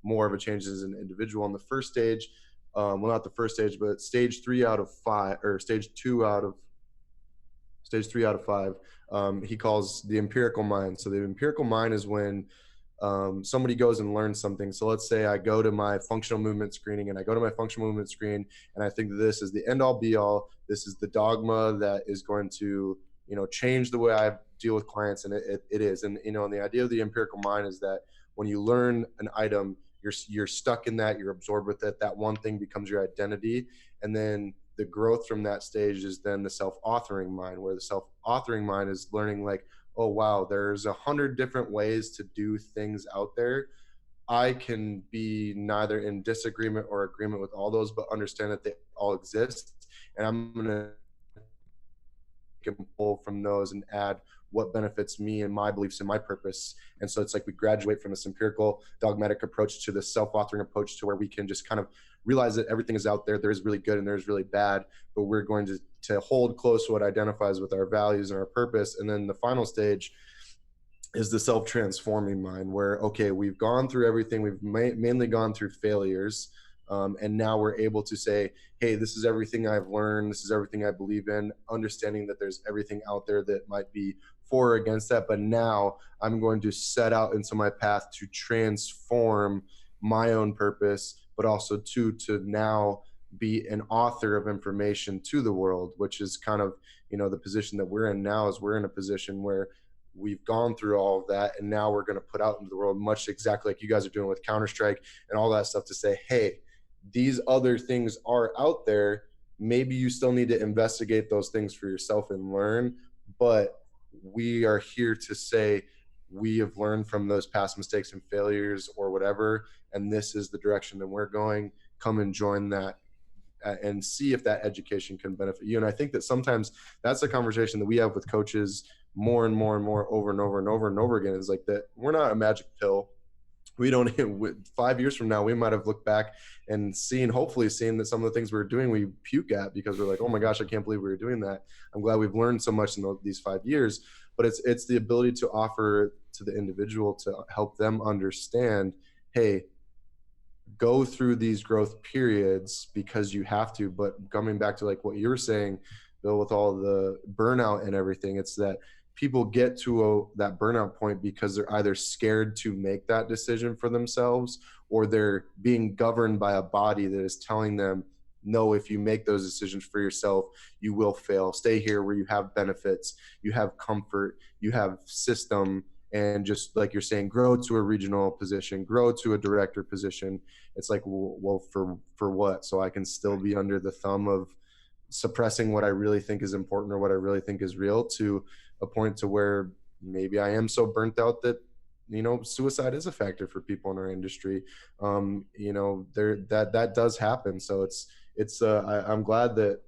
more of a change as an individual? On the first stage, not the first stage, but stage 3 out of 5, or stage 3 out of 5, he calls the empirical mind. So the empirical mind is when somebody goes and learns something. So let's say I go to my functional movement screening and I go to my functional movement screen and I think that this is the end all be all. This is the dogma that is going to, change the way I deal with clients. And it is. And, and the idea of the empirical mind is that when you learn an item, you're stuck in that, you're absorbed with it. That one thing becomes your identity. And then the growth from that stage is then the self-authoring mind, where the self-authoring mind is learning like, oh, wow, there's 100 different ways to do things out there. I can be neither in disagreement or agreement with all those, but understand that they all exist. And I'm going to pull from those and add what benefits me and my beliefs and my purpose. And so it's like we graduate from this empirical dogmatic approach to this self-authoring approach, to where we can just kind of realize that everything is out there. There's really good and there's really bad, but we're going to hold close to what identifies with our values and our purpose. And then the final stage is the self-transforming mind, where, okay, we've gone through everything. We've mainly gone through failures. And now we're able to say, hey, this is everything I've learned. This is everything I believe in, understanding that there's everything out there that might be for or against that. But now I'm going to set out into my path to transform my own purpose, but also to now be an author of information to the world, which is kind of, the position that we're in now. Is we're in a position where we've gone through all of that, and now we're going to put out into the world, much exactly like you guys are doing with Counter-Strike and all that stuff, to say, hey, these other things are out there. Maybe you still need to investigate those things for yourself and learn, but we are here to say we have learned from those past mistakes and failures or whatever, and this is the direction that we're going. Come and join that and see if that education can benefit you. And I think that sometimes that's a conversation that we have with coaches more and more and more over and over and over and over again, is like that we're not a magic pill. We don't, 5 years from now, we might have looked back and hopefully seen that some of the things we were doing, we puke at, because we're like, oh my gosh, I can't believe we were doing that. I'm glad we've learned so much in these 5 years, but it's the ability to offer to the individual to help them understand, hey, go through these growth periods because you have to. But coming back to like what you were saying, Bill, with all the burnout and everything, it's that people get to that burnout point because they're either scared to make that decision for themselves, or they're being governed by a body that is telling them, no, if you make those decisions for yourself, you will fail. Stay here where you have benefits, you have comfort, you have system, and just like you're saying, grow to a regional position, grow to a director position. It's like, well, for what? So I can still be under the thumb of suppressing what I really think is important or what I really think is real, to a point to where maybe I am so burnt out that, suicide is a factor for people in our industry. That does happen. So I'm glad that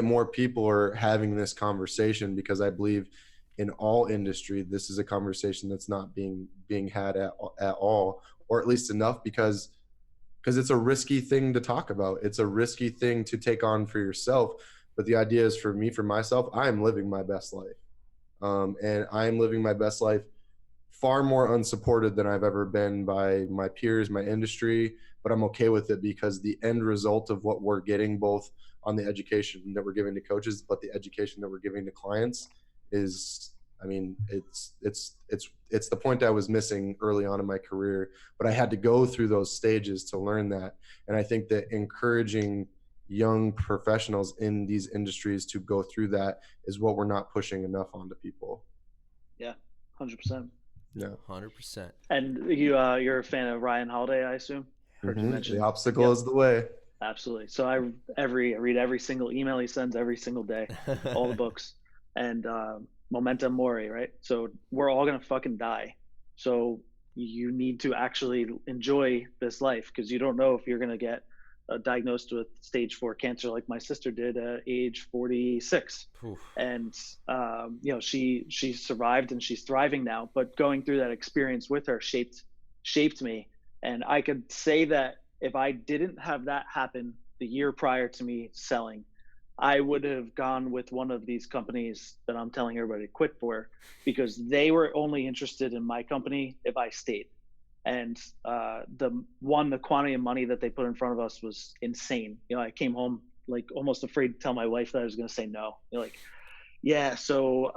more people are having this conversation, because I believe in all industry, this is a conversation that's not being had at all, or at least enough, because it's a risky thing to talk about. It's a risky thing to take on for yourself. But the idea is, for myself, I am living my best life. And I am living my best life far more unsupported than I've ever been by my peers, my industry, but I'm okay with it, because the end result of what we're getting, both on the education that we're giving to coaches, but the education that we're giving to clients, is, I mean, it's the point I was missing early on in my career, but I had to go through those stages to learn that. And I think that encouraging young professionals in these industries to go through that is what we're not pushing enough onto people. Yeah, 100%. Yeah, 100%. And you're a fan of Ryan Holiday, I assume. Heard you mention the obstacle is the way. Absolutely. So I read every single email he sends every single day, all the books, and Memento Mori, right? So we're all gonna fucking die. So you need to actually enjoy this life, because you don't know if you're gonna get diagnosed with stage 4 cancer like my sister did at age 46. Oof. And she survived and she's thriving now. But going through that experience with her shaped me. And I could say that if I didn't have that happen the year prior to me selling, I would have gone with one of these companies that I'm telling everybody to quit for, because they were only interested in my company if I stayed. And the quantity of money that they put in front of us was insane. I came home like almost afraid to tell my wife that I was going to say no. Like, yeah, so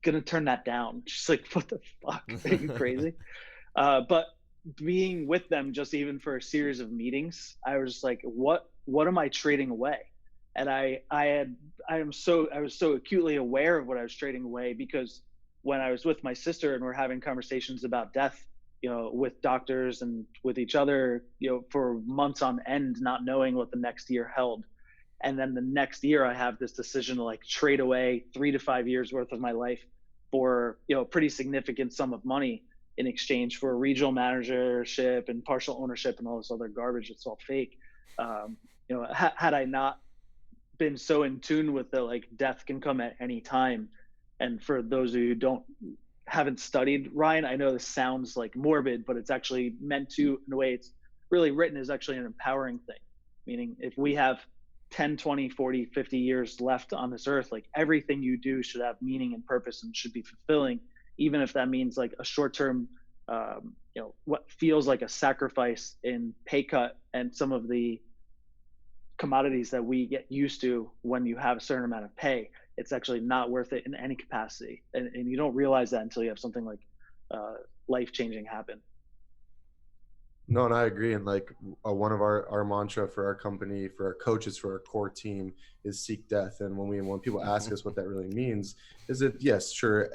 gonna turn that down. She's like, what the fuck? Are you crazy? But being with them, just even for a series of meetings, I was like, what am I trading away? And I was so acutely aware of what I was trading away, because when I was with my sister and we're having conversations about death, with doctors and with each other, for months on end, not knowing what the next year held. And then the next year I have this decision to like trade away 3 to 5 years worth of my life for, a pretty significant sum of money in exchange for a regional managership and partial ownership and all this other garbage. It's all fake. Had I not been so in tune with the like death can come at any time. And for those of you who haven't studied Ryan, I know this sounds like morbid, but it's actually meant to, in a way it's really written, is actually an empowering thing. Meaning if we have 10, 20, 40, 50 years left on this earth, like everything you do should have meaning and purpose and should be fulfilling, even if that means like a short-term, what feels like a sacrifice in pay cut and some of the commodities that we get used to when you have a certain amount of pay. It's actually not worth it in any capacity. And you don't realize that until you have something like life-changing happen. No, and I agree. And like one of our mantra for our company, for our coaches, for our core team is seek death. And when people ask us what that really means, is it, yes, sure,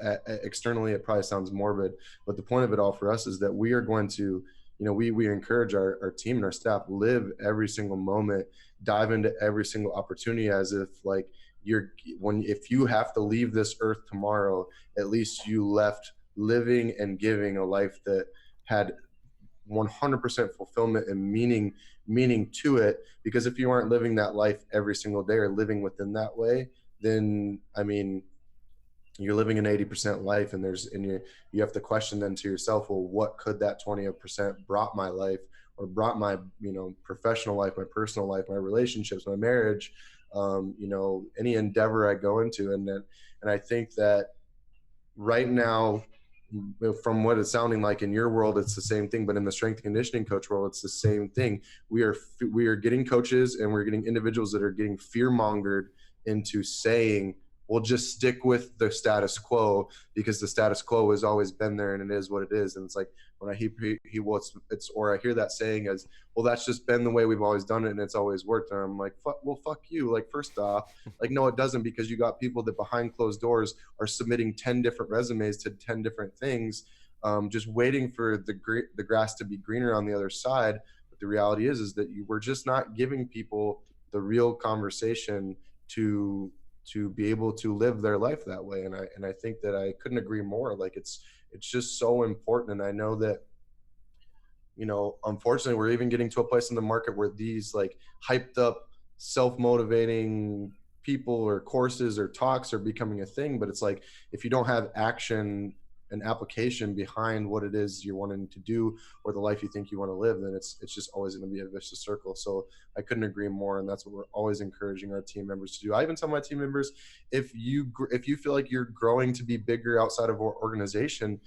externally it probably sounds morbid, but the point of it all for us is that we are going to, we encourage our team and our staff live every single moment, dive into every single opportunity as if like if you have to leave this earth tomorrow, at least you left living and giving a life that had 100% fulfillment and meaning to it. Because if you aren't living that life every single day or living within that way, then I mean, you're living an 80% life, and you have to question then to yourself, well, what could that 20% brought my life, or brought my professional life, my personal life, my relationships, my marriage, any endeavor I go into. And I think that right now, from what it's sounding like in your world, it's the same thing, but in the strength and conditioning coach world, it's the same thing. We are getting coaches and we're getting individuals that are getting fear mongered into saying, we'll just stick with the status quo because the status quo has always been there and it is what it is. And it's like, when I hear that saying as, well, that's just been the way we've always done it and it's always worked. And I'm like, fuck you. Like, first off, like, no, it doesn't, because you got people that behind closed doors are submitting 10 different resumes to 10 different things, just waiting for the grass to be greener on the other side. But the reality is that we're just not giving people the real conversation to be able to live their life that way. And I think that I couldn't agree more. Like it's just so important. And I know that, unfortunately, we're even getting to a place in the market where these like hyped up, self-motivating people or courses or talks are becoming a thing. But it's like, if you don't have action and application behind what it is you're wanting to do or the life you think you want to live, then it's just always going to be a vicious circle. So I couldn't agree more. And that's what we're always encouraging our team members to do. I even tell my team members, if you feel like you're growing to be bigger outside of our organization,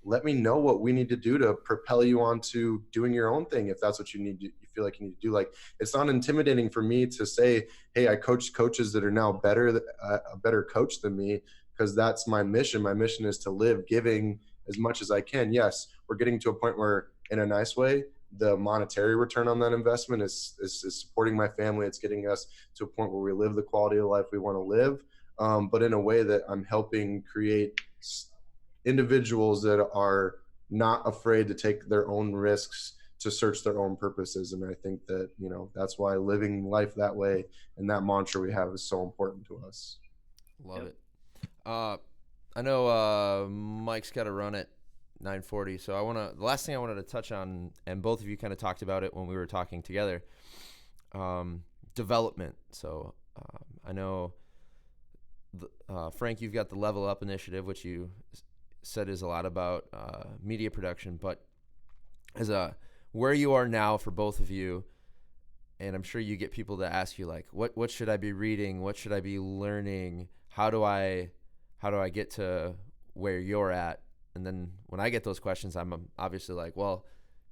let me know what we need to do to propel you on to doing your own thing. If that's what you feel like you need to do. Like, it's not intimidating for me to say, hey, I coach coaches that are now a better coach than me, because that's my mission. My mission is to live giving as much as I can. Yes, we're getting to a point where, in a nice way, the monetary return on that investment is supporting my family. It's getting us to a point where we live the quality of life we want to live, but in a way that I'm helping create individuals that are not afraid to take their own risks to search their own purposes. And I think that, that's why living life that way and that mantra we have is so important to us. Love it. I know Mike's got to run at 9:40, so the last thing I wanted to touch on, and both of you kind of talked about it when we were talking together, development. So I know, Frank, you've got the Level Up initiative, which you said is a lot about media production, but as where you are now for both of you, and I'm sure you get people to ask you like, what should I be reading? What should I be learning? How do I get to where you're at? And then when I get those questions, I'm obviously like, well,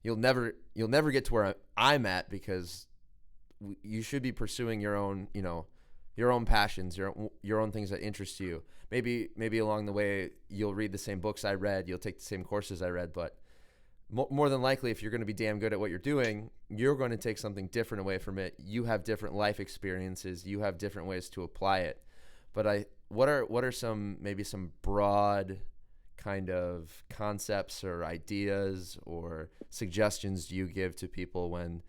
you'll never get to where I'm at, because you should be pursuing your own, your own passions, your own things that interest you. Maybe along the way you'll read the same books I read, you'll take the same courses I read, but more than likely, if you're going to be damn good at what you're doing, you're going to take something different away from it. You have different life experiences, you have different ways to apply it. But what are some broad kind of concepts or ideas or suggestions do you give to people when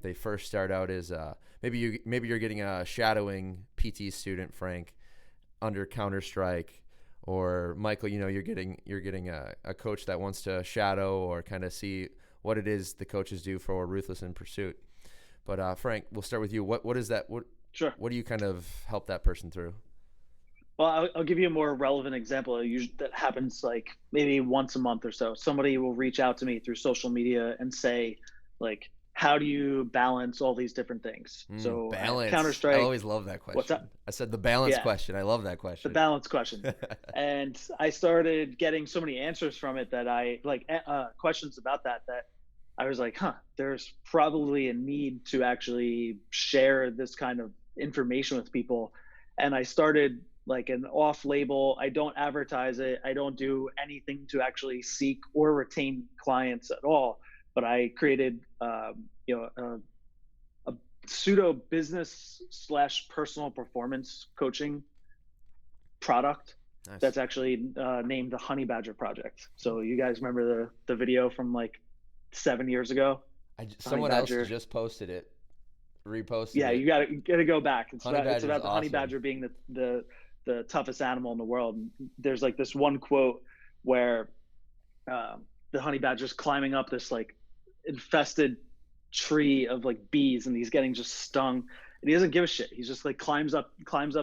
they first start out as maybe you're getting a shadowing PT student, Frank, under Counter-Strike, or Michael, you're getting a coach that wants to shadow or kind of see what it is the coaches do for Ruthless in Pursuit. But Frank, we'll start with you. What is that? Sure. What do you kind of help that person through? Well, I'll give you a more relevant example that happens like maybe once a month or so. Somebody will reach out to me through social media and say, like, how do you balance all these different things? So balance. Counter-Strike. I always love that question. What's that? I said the balance question. I love that question. The balance question. And I started getting so many answers from it that I questions about that I was like, there's probably a need to actually share this kind of information with people. And I started like an off-label. I don't advertise it. I don't do anything to actually seek or retain clients at all. But I created, a pseudo business / personal performance coaching product. Nice. That's actually named the Honey Badger Project. So you guys remember the video from like 7 years ago? Someone else just posted it, reposted it. Yeah, you gotta go back. It's about the awesome. honey badger being the toughest animal in the world. And there's like this one quote where the honey badger's climbing up this like infested tree of like bees, and he's getting just stung, and he doesn't give a shit. He's just like climbs up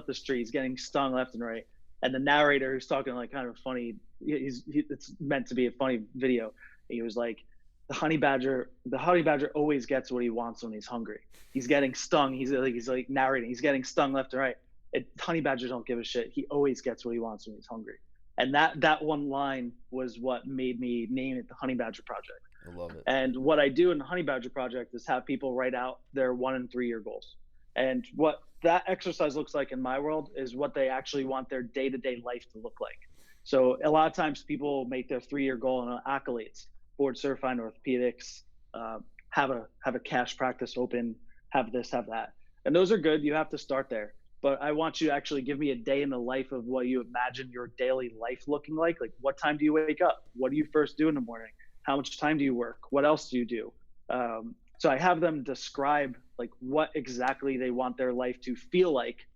this tree. He's getting stung left and right. And the narrator, who's talking like kind of funny, it's meant to be a funny video. He was like, the honey badger always gets what he wants when he's hungry. He's getting stung. He's like narrating. He's getting stung left and right. Honey badgers don't give a shit. He always gets what he wants when he's hungry. And that one line was what made me name it the Honey Badger Project. I love it. And what I do in the Honey Badger Project is have people write out their 1 and 3 year goals. And what that exercise looks like in my world is what they actually want their day-to-day life to look like. So a lot of times people make their 3-year goal on accolades, board certified in orthopedics, have a cash practice open, have this, have that. And those are good. You have to start there. But I want you to actually give me a day in the life of what you imagine your daily life looking like. Like, what time do you wake up? What do you first do in the morning? How much time do you work? What else do you do? So I have them describe like what exactly they want their life to feel like.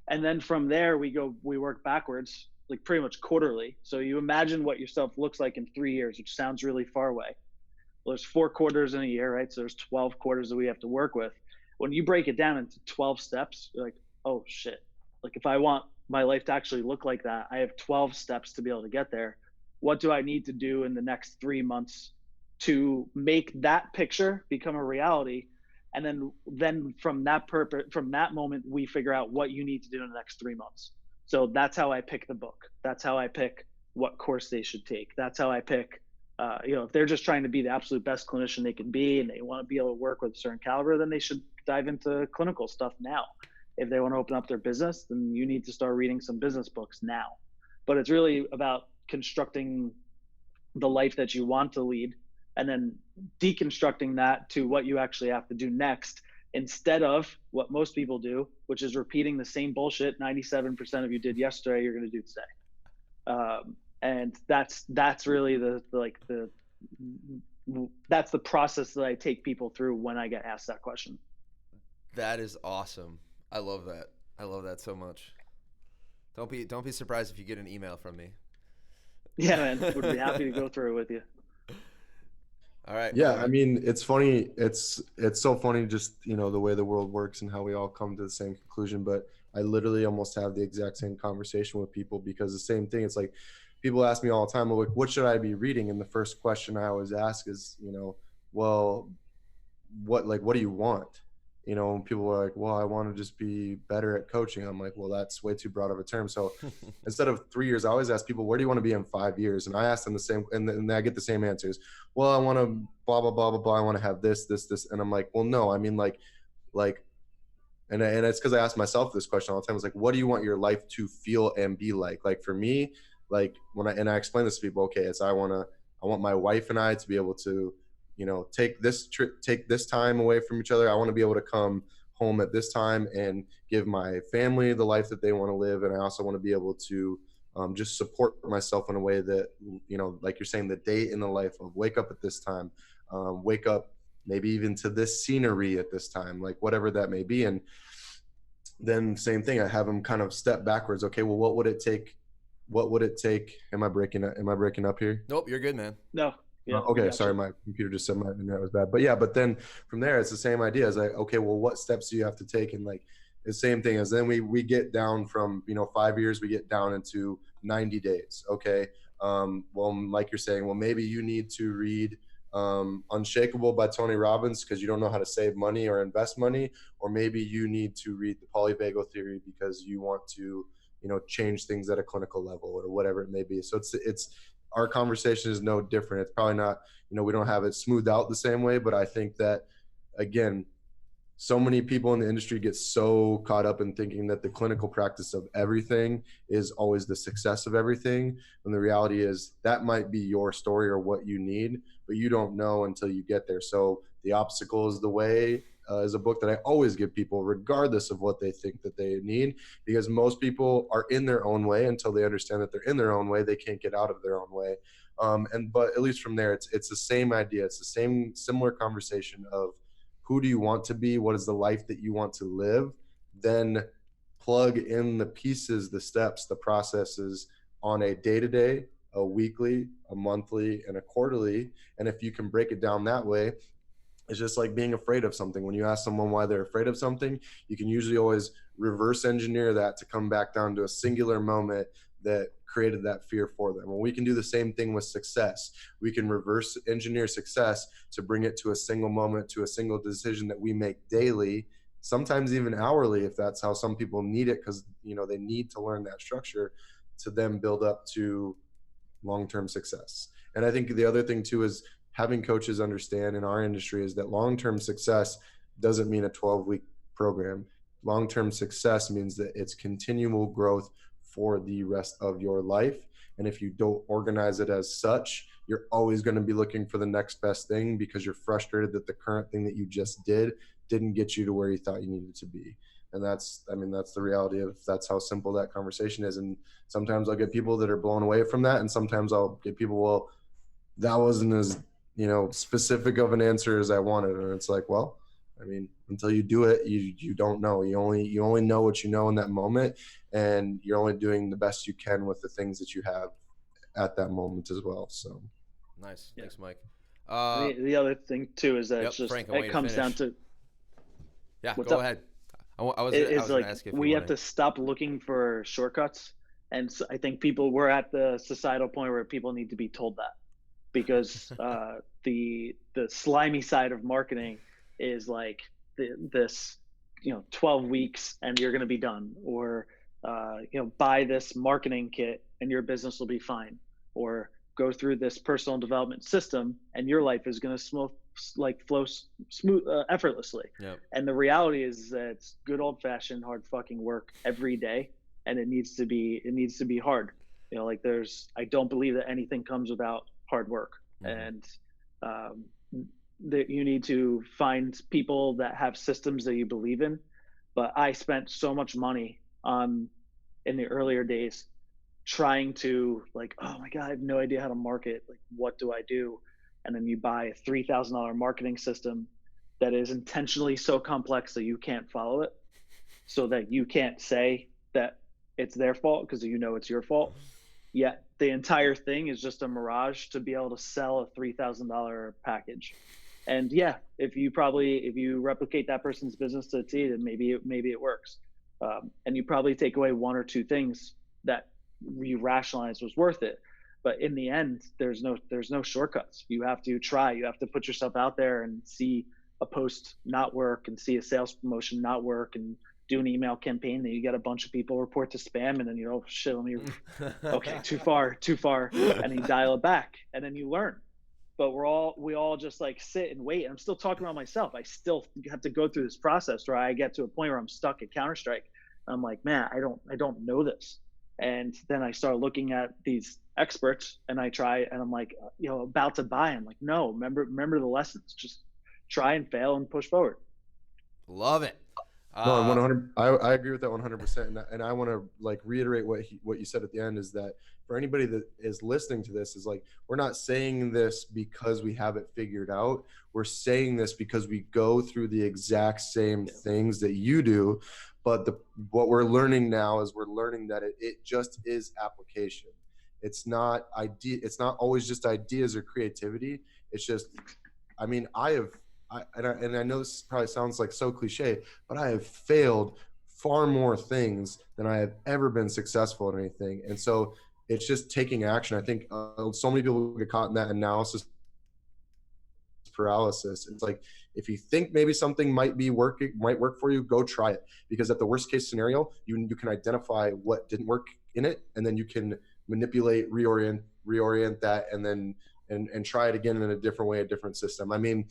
And then from there we work backwards, like pretty much quarterly. So you imagine what yourself looks like in 3 years, which sounds really far away. Well, there's 4 quarters in a year, right? So there's 12 quarters that we have to work with. When you break it down into 12 steps, you're like, oh shit. Like if I want my life to actually look like that, I have 12 steps to be able to get there. What do I need to do in the next 3 months to make that picture become a reality? And then from that moment, we figure out what you need to do in the next 3 months. So that's how I pick the book. That's how I pick what course they should take. That's how I pick if they're just trying to be the absolute best clinician they can be and they want to be able to work with a certain caliber, then they should dive into clinical stuff now. If they want to open up their business, then you need to start reading some business books now. But it's really about constructing the life that you want to lead and then deconstructing that to what you actually have to do next, instead of what most people do, which is repeating the same bullshit 97% of you did yesterday, you're going to do today. And that's really that's the process that I take people through when I get asked that question. That is awesome. I love that. I love that so much. Don't be surprised if you get an email from me. Yeah, man, would be happy to go through it with you. All right. Yeah, I mean, it's funny. It's so funny, just the way the world works and how we all come to the same conclusion. But I literally almost have the exact same conversation with people, because the same thing. It's like people ask me all the time, like, what should I be reading? And the first question I always ask is, well, what do you want? People are like, well, I want to just be better at coaching. I'm like, well, that's way too broad of a term. So instead of 3 years, I always ask people, where do you want to be in 5 years? And I ask them the same, and then I get the same answers. Well, I want to blah, blah, blah, blah, blah. I want to have this. And I'm like, well, no, I mean, and it's because I ask myself this question all the time. It's like, what do you want your life to feel and be like? Like for me, like I explain this to people, okay, it's, I want my wife and I to be able to, take this time away from each other. I want to be able to come home at this time and give my family the life that they want to live. And I also want to be able to just support myself in a way that, like you're saying, the day in the life of wake up at this time, wake up maybe even to this scenery at this time, like whatever that may be. And then same thing, I have them kind of step backwards. Okay, well, what would it take? Am I breaking up here? Nope, you're good, man. No. Yeah, okay, sorry, my computer just said my internet was bad. But yeah, but then from there, it's the same idea. It's like, okay, well, what steps do you have to take? And like the same thing as then we get down from 5 years, we get down into 90 days. Okay, well, like you're saying, well, maybe you need to read Unshakable by Tony Robbins because you don't know how to save money or invest money, or maybe you need to read the polyvagal theory because you want to change things at a clinical level or whatever it may be. So it's our conversation is no different. It's probably not, we don't have it smoothed out the same way, but I think that, again, so many people in the industry get so caught up in thinking that the clinical practice of everything is always the success of everything. And the reality is that might be your story or what you need, but you don't know until you get there. So The Obstacle is the Way is a book that I always give people, regardless of what they think that they need, because most people are in their own way until they understand that they're in their own way. They can't get out of their own way. But at least from there, it's the same idea. It's the similar conversation of who do you want to be? What is the life that you want to live? Then plug in the pieces, the steps, the processes on a day-to-day, a weekly, a monthly, and a quarterly. And if you can break it down that way, it's just like being afraid of something. When you ask someone why they're afraid of something, you can usually always reverse engineer that to come back down to a singular moment that created that fear for them. Well, we can do the same thing with success. We can reverse engineer success to bring it to a single moment, to a single decision that we make daily, sometimes even hourly, if that's how some people need it, because they need to learn that structure to then build up to long-term success. And I think the other thing too is having coaches understand in our industry is that long-term success doesn't mean a 12-week program. Long-term success means that it's continual growth for the rest of your life. And if you don't organize it as such, you're always going to be looking for the next best thing because you're frustrated that the current thing that you just didn't get you to where you thought you needed to be. And that's the reality of that's how simple that conversation is. And sometimes I'll get people that are blown away from that. And sometimes I'll get people, well, that wasn't as specific of an answer as I wanted. And it's like, well, I mean, until you do it, you don't know. You only know what you know in that moment, and you're only doing the best you can with the things that you have at that moment as well. So Nice. Yeah. Thanks, Mike. The other thing too is that Yep, it's just Frank, I'm it waiting to comes down finish. to Yeah, what's go up. ahead. I was Is going to like ask if you we have wanted. to stop looking for shortcuts, and so I think we're at the societal point where people need to be told that, because the slimy side of marketing is like this 12 weeks and you're going to be done, or buy this marketing kit and your business will be fine, or go through this personal development system and your life is going to flow smooth effortlessly. Yep. And the reality is that it's good old fashioned hard fucking work every day, and it needs to be hard. Like I don't believe that anything comes without hard work. Mm-hmm. And um, that you need to find people that have systems that you believe in. But I spent so much money on in the earlier days trying to, like, oh my god, I have no idea how to market. Like, what do I do? And then you buy a $3,000 marketing system that is intentionally so complex that you can't follow it, so that you can't say that it's their fault because it's your fault. Yet the entire thing is just a mirage to be able to sell a $3,000 package. And yeah, if you replicate that person's business to a T, then maybe it works. And you probably take away one or two things that you rationalize was worth it. But in the end, there's no shortcuts. You have to try. You have to put yourself out there and see a post not work, and see a sales promotion not work, and do an email campaign that you get a bunch of people report to spam, and then shit, let me okay, too far, and you dial it back, and then you learn. But we all just like sit and wait. And I'm still talking about myself. I still have to go through this process where I get to a point where I'm stuck at Counter-Strike. I'm like, man, I don't know this. And then I start looking at these experts and I try, and I'm like, about to buy. I'm like, no, remember the lessons. Just try and fail and push forward. Love it. No, 100. I agree with that 100%, and I want to like reiterate what you said at the end, is that for anybody that is listening to this, is like, we're not saying this because we have it figured out. We're saying this because we go through the exact same things that you do, but what we're learning now is we're learning that it just is application. It's not idea. It's not always just ideas or creativity. It's just, I mean, and I know this probably sounds like so cliche, but I have failed far more things than I have ever been successful at anything. And so it's just taking action. I think so many people get caught in that analysis paralysis. It's like, if you think maybe something might work for you, go try it. Because at the worst case scenario, you can identify what didn't work in it, and then you can manipulate, reorient that, and then and try it again in a different way, a different system. I mean,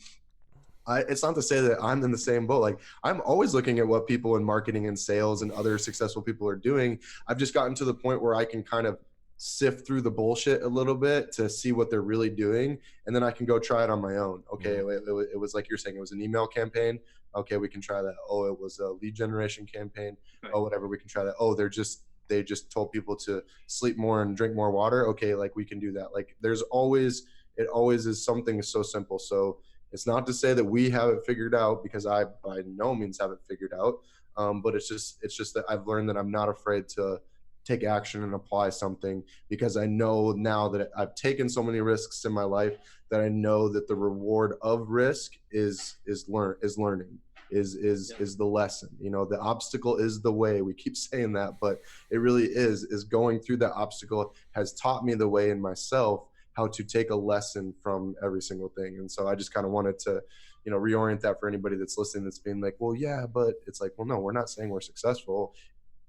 it's not to say that I'm in the same boat. Like, I'm always looking at what people in marketing and sales and other successful people are doing. I've just gotten to the point where I can kind of sift through the bullshit a little bit to see what they're really doing. And then I can go try it on my own. Okay. It was like you're saying, it was an email campaign. Okay. We can try that. Oh, it was a lead generation campaign. Right. Oh, whatever. We can try that. Oh, they just told people to sleep more and drink more water. Okay. Like, we can do that. Like, it always is something so simple. So it's not to say that we have it figured out, because I by no means have it figured out. But it's just that I've learned that I'm not afraid to take action and apply something, because I know now that I've taken so many risks in my life that I know that the reward of risk is learning, is the lesson. The obstacle is the way. We keep saying that, but it really is going through that obstacle has taught me the way in myself, how to take a lesson from every single thing. And so I just kind of wanted to, reorient that for anybody that's listening, that's being like, well, yeah, but it's like, well, no, we're not saying we're successful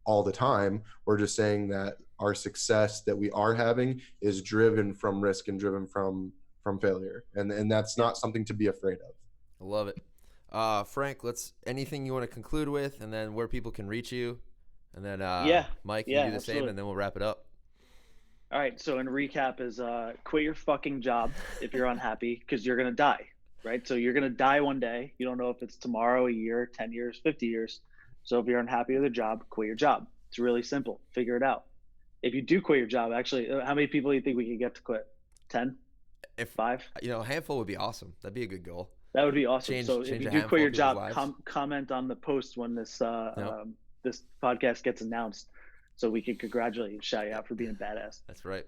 all the time. We're just saying that our success that we are having is driven from risk and driven from failure. And that's not something to be afraid of. I love it. Frank, anything you want to conclude with, and then where people can reach you, and then Mike, you do the same, and then we'll wrap it up. All right. So in recap is quit your fucking job if you're unhappy, because you're going to die, right? So you're going to die one day. You don't know if it's tomorrow, a year, 10 years, 50 years. So if you're unhappy with a job, quit your job. It's really simple. Figure it out. If you do quit your job, actually, how many people do you think we can get to quit? 10? If 5. a handful would be awesome. That'd be a good goal. That would be awesome. Change So if a you do handful quit of your people's job, lives. comment on the post when this Yep. this podcast gets announced, so we can congratulate you and shout you out for being a badass. That's right.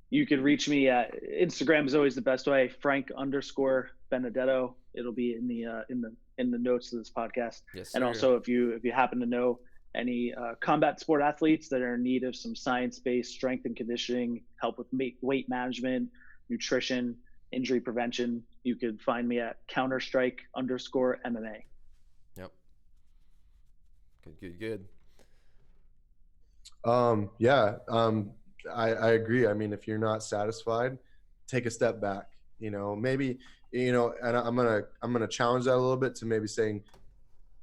You can reach me at Instagram is always the best way. Frank_Benedetto. It'll be in the notes of this podcast. Yes, and sir. also if you happen to know any combat sport athletes that are in need of some science-based strength and conditioning, help with weight management, nutrition, injury prevention, you could find me at Counterstrike_MMA. Yep. Good. Yeah. I agree. I mean, if you're not satisfied, take a step back, maybe, and I'm going to challenge that a little bit to maybe saying,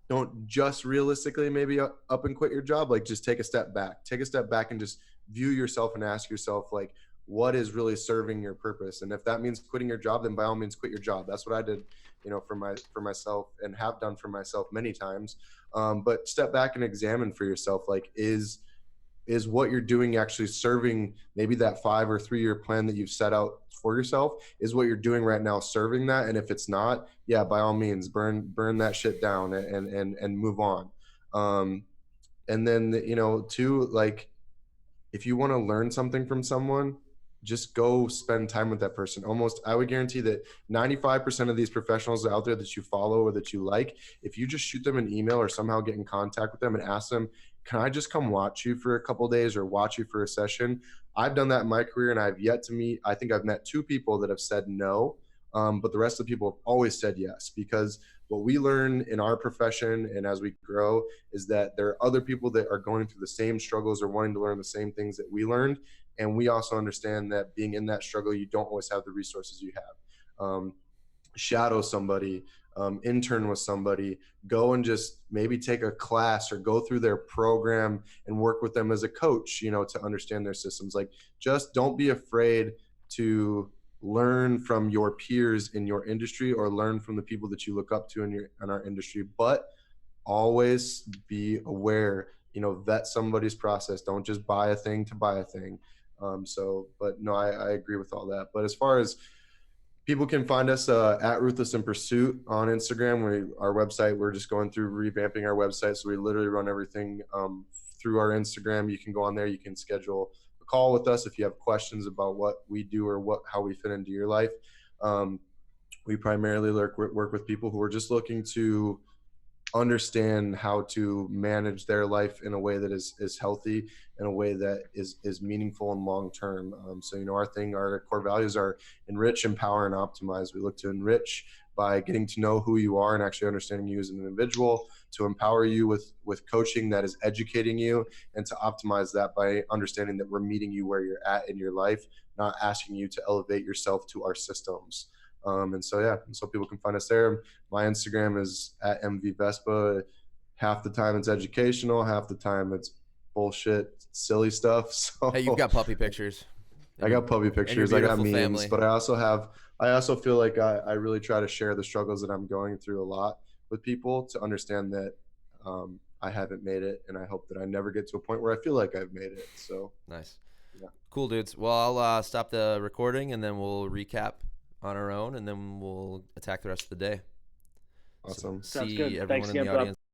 don't just realistically maybe up and quit your job. Like, just take a step back and just view yourself and ask yourself, like, what is really serving your purpose? And if that means quitting your job, then by all means quit your job. That's what I did, for myself, and have done for myself many times. But step back and examine for yourself, like, is what you're doing actually serving maybe that 5 or 3 year plan that you've set out for yourself? Is what you're doing right now serving that? And if it's not, yeah, by all means, burn that shit down and move on. And then, too, like, if you want to learn something from someone, just go spend time with that person. I would guarantee that 95% of these professionals out there that you follow or that you like, if you just shoot them an email or somehow get in contact with them and ask them, can I just come watch you for a couple of days or watch you for a session? I've done that in my career, and I've yet to meet, I think I've met 2 people that have said no. But the rest of the people have always said yes, because what we learn in our profession and as we grow is that there are other people that are going through the same struggles or wanting to learn the same things that we learned. And we also understand that being in that struggle, you don't always have the resources you have. Shadow somebody, intern with somebody, go and just maybe take a class or go through their program and work with them as a coach, to understand their systems. Like, just don't be afraid to learn from your peers in your industry or learn from the people that you look up to in our industry, but always be aware, vet somebody's process. Don't just buy a thing to buy a thing. But no, I agree with all that. But as far as people can find us at Ruthless in Pursuit on Instagram, our website, we're just going through revamping our website. So we literally run everything through our Instagram. You can go on there, you can schedule a call with us if you have questions about what we do or how we fit into your life. We primarily work with people who are just looking to understand how to manage their life in a way that is healthy, in a way that is meaningful and long term. So our core values are enrich, empower, and optimize. We look to enrich by getting to know who you are and actually understanding you as an individual, to empower you with coaching that is educating you, and to optimize that by understanding that we're meeting you where you're at in your life, not asking you to elevate yourself to our systems. So people can find us there. My Instagram is at @MVVespa. Half the time it's educational, half the time it's bullshit, silly stuff. So Hey, you've got puppy pictures. I got puppy pictures, I got memes, family. but I also feel like I really try to share the struggles that I'm going through a lot with people, to understand that I haven't made it, and I hope that I never get to a point where I feel like I've made it. So nice. Yeah. Cool, dudes. Well, I'll stop the recording, and then we'll recap on our own, and then we'll attack the rest of the day. Awesome. So Sounds see good. everyone Thanks in the again, bub. audience